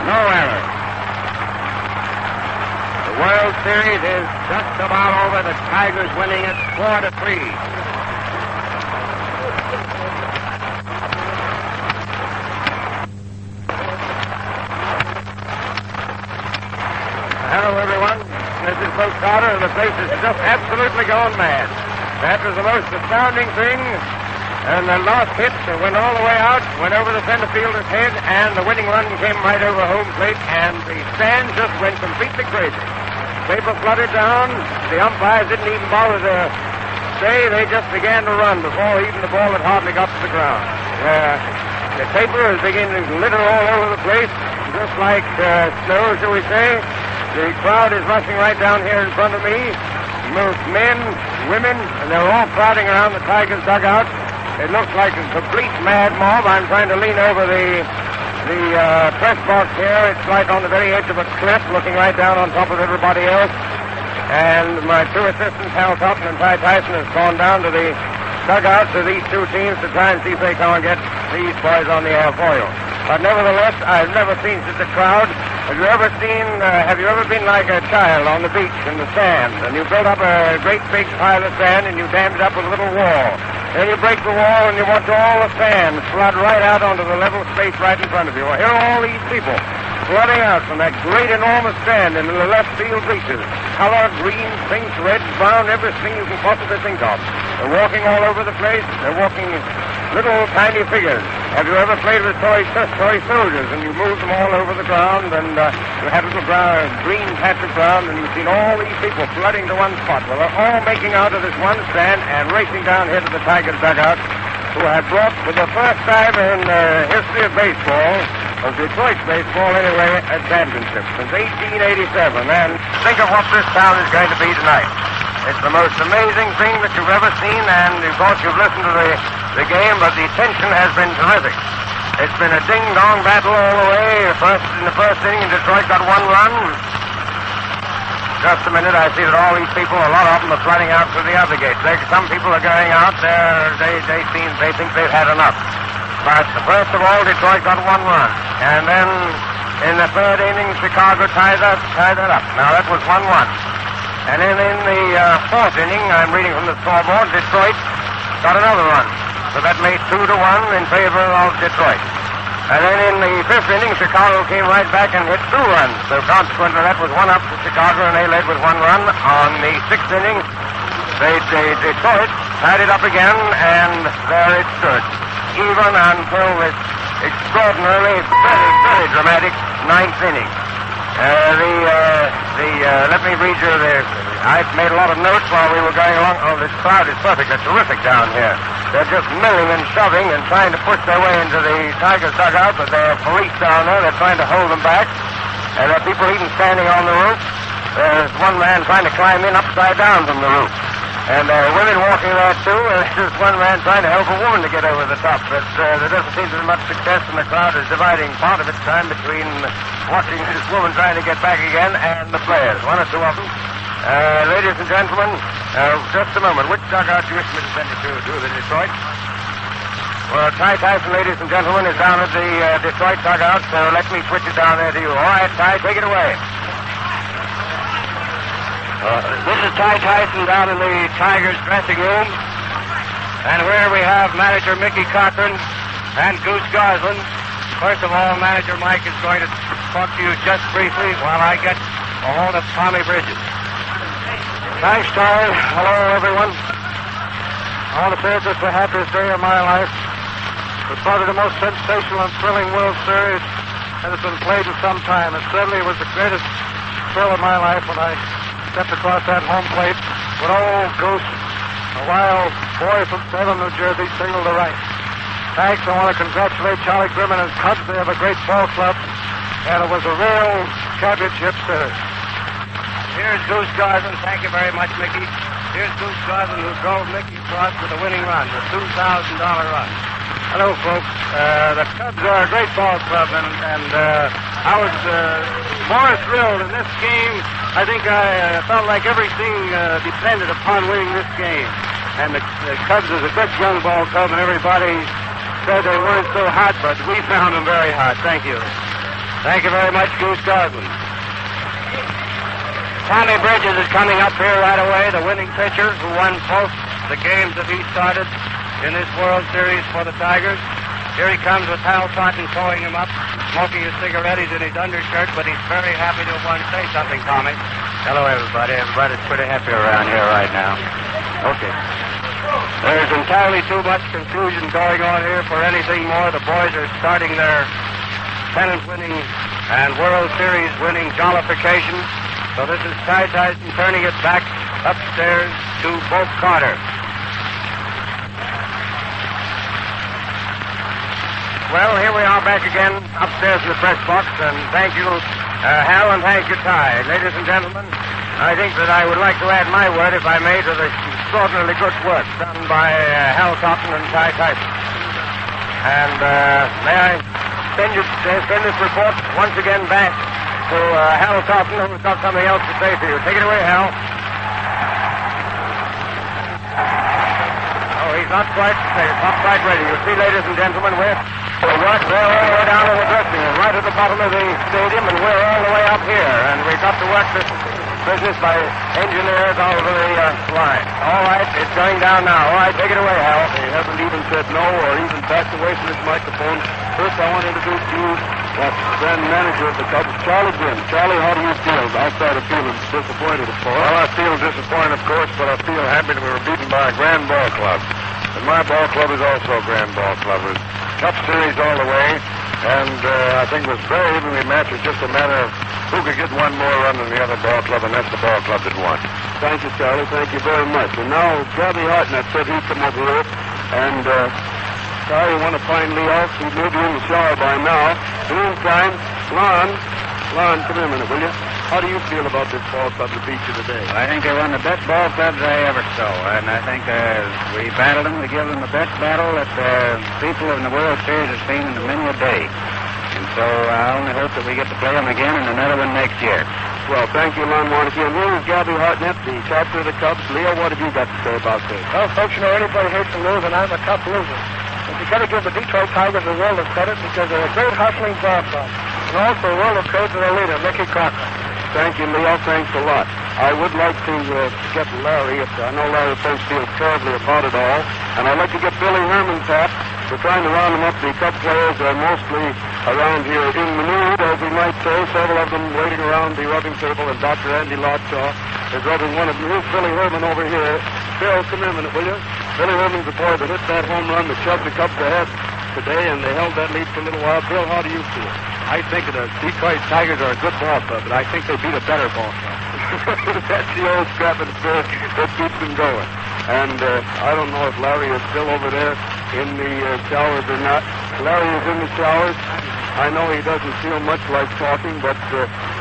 no error. The World Series is just about over. The Tigers winning it 4-3. Hello, everyone. This is Coach Carter, and the place is just absolutely gone mad. That was the most astounding thing. And the last hit went all the way out, went over the center fielder's head, and the winning run came right over home plate, and the stand just went completely crazy. Paper fluttered down. The umpires didn't even bother to stay. They just began to run before even the ball had hardly got to the ground. The paper is beginning to litter all over the place, just like snow, shall we say. The crowd is rushing right down here in front of me. Most men, women, and they're all crowding around the Tigers' dugout. It looks like a complete mad mob. I'm trying to lean over the press box here. It's like on the very edge of a cliff, looking right down on top of everybody else. And my 2 assistants, Hal Totten and Ty Tyson, have gone down to the dugouts of these 2 teams to try and see if they can't get these boys on the air for you. But nevertheless, I've never seen such a crowd. Have you ever been like a child on the beach in the sand, and you build up a great big pile of sand and you dam it up with a little wall? Then you break the wall and you watch all the sand flood right out onto the level space right in front of you. Well, here are all these people flooding out from that great enormous sand into the left field bleachers. Color, green, pink, red, brown, everything you can possibly think of. They're walking all over the place. They're walking little tiny figures. Have you ever played with toy soldiers and you move them all over the ground and you have a little green patch of ground and you've seen all these people flooding to one spot? Well, they're all making out of this one stand and racing down here to the Tigers' dugout, who have brought, for the first time in the history of baseball, of Detroit's baseball anyway, a championship since 1887. And think of what this town is going to be tonight. It's the most amazing thing that you've ever seen, and of course you've listened to the game, but the tension has been terrific. It's been a ding-dong battle all the way. In the first inning, Detroit got 1 run. Just a minute, I see that all these people, a lot of them are flooding out through the other gate. Some people are going out there. They think they've had enough. But first of all, Detroit got 1 run. And then in the 3rd inning, Chicago tied that up. Now that was 1-1. And then in the 4th inning, I'm reading from the scoreboard, Detroit got another run. So that made 2-1 in favor of Detroit. And then in the 5th inning, Chicago came right back and hit 2 runs. So consequently, that was 1 up to Chicago, and they led with 1 run. On the 6th inning, Detroit tied it up again, and there it stood. Even until this extraordinarily, very, very dramatic 9th inning. Let me read you I made a lot of notes while we were going along. Oh, this crowd is perfectly terrific down here. They're just milling and shoving and trying to push their way into the Tigers' dugout, but there are police down there. They're trying to hold them back. And there are people even standing on the roof. There's one man trying to climb in upside down from the roof. And women walking there, too. There's one man trying to help a woman to get over the top. But there doesn't seem to be much success, and the crowd is dividing part of its time between watching this woman trying to get back again and the players, one or two of them. Ladies and gentlemen, just a moment. Which dugout do you wish me to send you to the Detroit? Well, Ty Tyson, ladies and gentlemen, is down at the Detroit dugout, so let me switch it down there to you. All right, Ty, take it away. This is Ty Tyson down in the Tigers' dressing room. And here we have manager Mickey Cochran and Goose Goslin. First of all, manager Mike is going to talk to you just briefly while I get a hold of Tommy Bridges. Thanks, Ty. Hello, everyone. I want to say it's the happiest day of my life. It's probably the most sensational and thrilling World Series that has been played in some time. It certainly was the greatest thrill of my life when I stepped across that home plate with old Goose, a wild boy from Salem, New Jersey, singled to right. Thanks. I want to congratulate Charlie Grimm and his Cubs. They have a great ball club, and it was a real championship series. Here's Goose Goslin. Thank you very much, Mickey. Here's Goose Goslin, who drove Mickey across with a winning run, a $2,000 run. Hello, folks. The Cubs are a great ball club, and I was more thrilled in this game. I think I felt like everything depended upon winning this game. And the Cubs is a good young ball club, and everybody said they weren't so hot, but we found them very hot. Thank you. Thank you very much, Goose Goslin. Tommy Bridges is coming up here right away, the winning pitcher who won both the games that he started in this World Series for the Tigers. Here he comes with Hal Cotton towing him up, smoking a cigarette. He's in his undershirt, but he's very happy to want to say something, Tommy. Hello, everybody. Everybody's pretty happy around here right now. Okay. There's entirely too much confusion going on here for anything more. The boys are starting their pennant-winning and World Series-winning jollification. So this is Ty Tyson turning it back upstairs to Boat Carter. Well, here we are back again upstairs in the press box, and thank you, Hal, and thank you, Ty. Ladies and gentlemen, I think that I would like to add my word, if I may, to the extraordinarily good work done by Hal Cotton and Ty Tyson. And may I send this report once again back to Hal Cotton, who's got something else to say to you. Take it away, Hal. Oh, he's not quite ready. You see, ladies and gentlemen, we're all the way down to the dressing room, right at the bottom of the stadium, and we're all the way up here. And we've got to work this business by engineers all over the line. All right, it's going down now. All right, take it away, Hal. He hasn't even said no or even backed away from his microphone. First, I want to introduce to you the grand manager of the Cubs, Charlie Grimm. Charlie, how do you feel? I started feeling disappointed, of course. Well, I feel disappointed, of course, but I feel happy that we were beaten by a grand ball club. And my ball club is also a grand ball club. It was a tough series all the way, and I think it was very evenly matched. It's just a matter of who could get one more run than the other ball club, and that's the ball club that won. Thank you, Charlie. Thank you very much. And now, Gabby Hartnett said he'd come over here, and Charlie, you want to find Lee Elson? He may be in the shower by now. Meantime, Lon, come here a minute, will you? How do you feel about this ball club that beat you today? I think they're one of the best ball clubs I ever saw, and I think we battled them to give them the best battle that people in the World Series have seen in many a day. And so I only hope that we get to play them again and another one next year. Well, thank you, Lon Warnke. And here is Gabby Hartnett, the captain of the Cubs. Leo, what have you got to say about this? Well, folks, you know, anybody hates to lose, and I'm a tough loser. But you got to give the Detroit Tigers a world of credit because they're a great hustling ball club. And also a world of credit to their leader, Mickey Cochran. Thank you, Leo. Thanks a lot. I would like to get Larry. I know Larry Pence feels terribly about it all. And I'd like to get Billy Herman tapped. We're trying to round them up. The Cub players are mostly around here in the mood, as we might say. Several of them waiting around the rubbing table. And Dr. Andy Lotshaw is rubbing one of them. Here's Billy Herman over here. Bill, come here a minute, will you? Billy Herman's the boy that hit that home run that shoved the Cubs ahead today, and they held that lead for a little while. Bill, how do you feel? I think the Detroit Tigers are a good ball club, but I think they beat a better ball club. That's the old scrap and spirit that keeps them going. And I don't know if Larry is still over there in the showers or not. Larry is in the showers. I know he doesn't feel much like talking, but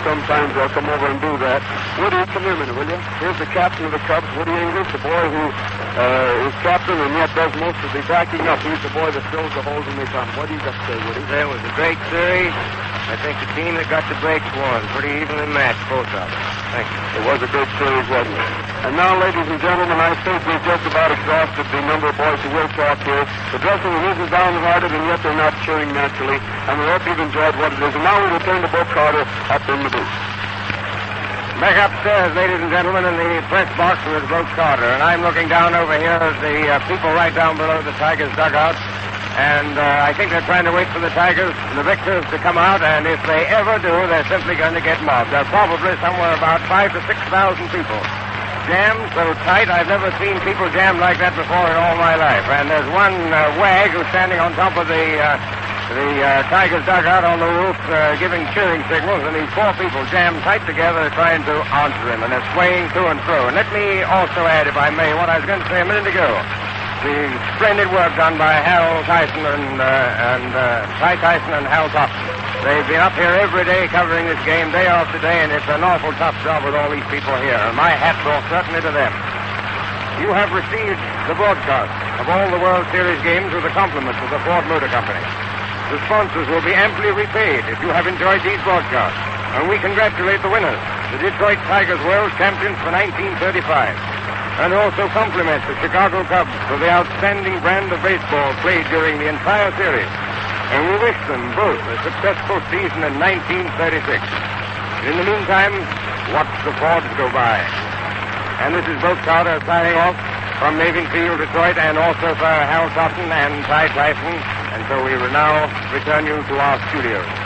sometimes they'll come over and do that. Woody, come here a minute, will you? Here's the captain of the Cubs, Woody English, the boy who is captain and yet does most of the backing up. He's the boy that fills the holes when they come. What do you got to say, Woody? That was a great series. I think the team that got the breaks won. Pretty evenly matched, both of them. Thank you. It was a good series, wasn't it? And now, ladies and gentlemen, I think we've just about exhausted the number of boys who will talk here. The dressing room isn't downhearted, and yet they're not cheering naturally. And we hope you've enjoyed what it is. And now we return to Bo Carter up in the booth. Back upstairs, ladies and gentlemen, in the press box with Bo Carter. And I'm looking down over here at the people right down below the Tigers' dugout. And I think they're trying to wait for the Tigers, the victors, to come out. And if they ever do, they're simply going to get mobbed. There are probably somewhere about 5,000 to 6,000 people. Jammed so tight, I've never seen people jammed like that before in all my life. And there's one wag who's standing on top of the Tigers' dugout on the roof giving cheering signals. And these four people jammed tight together trying to answer him. And they're swaying to and fro. And let me also add, if I may, what I was going to say a minute ago. The splendid work done by Hal Tyson and Ty Tyson and Hal Thompson. They've been up here every day covering this game day after day, and it's an awful tough job with all these people here. And my hat's off certainly to them. You have received the broadcast of all the World Series games with the compliments of the Ford Motor Company. The sponsors will be amply repaid if you have enjoyed these broadcasts. And we congratulate the winners, the Detroit Tigers World Champions for 1935. And also compliment the Chicago Cubs for the outstanding brand of baseball played during the entire series. And we wish them both a successful season in 1936. In the meantime, watch the Fords go by. And this is Bo Carter signing off from Navy Field, Detroit, and also for Hal Thompson and Ty Tyson. And so we will now return you to our studios.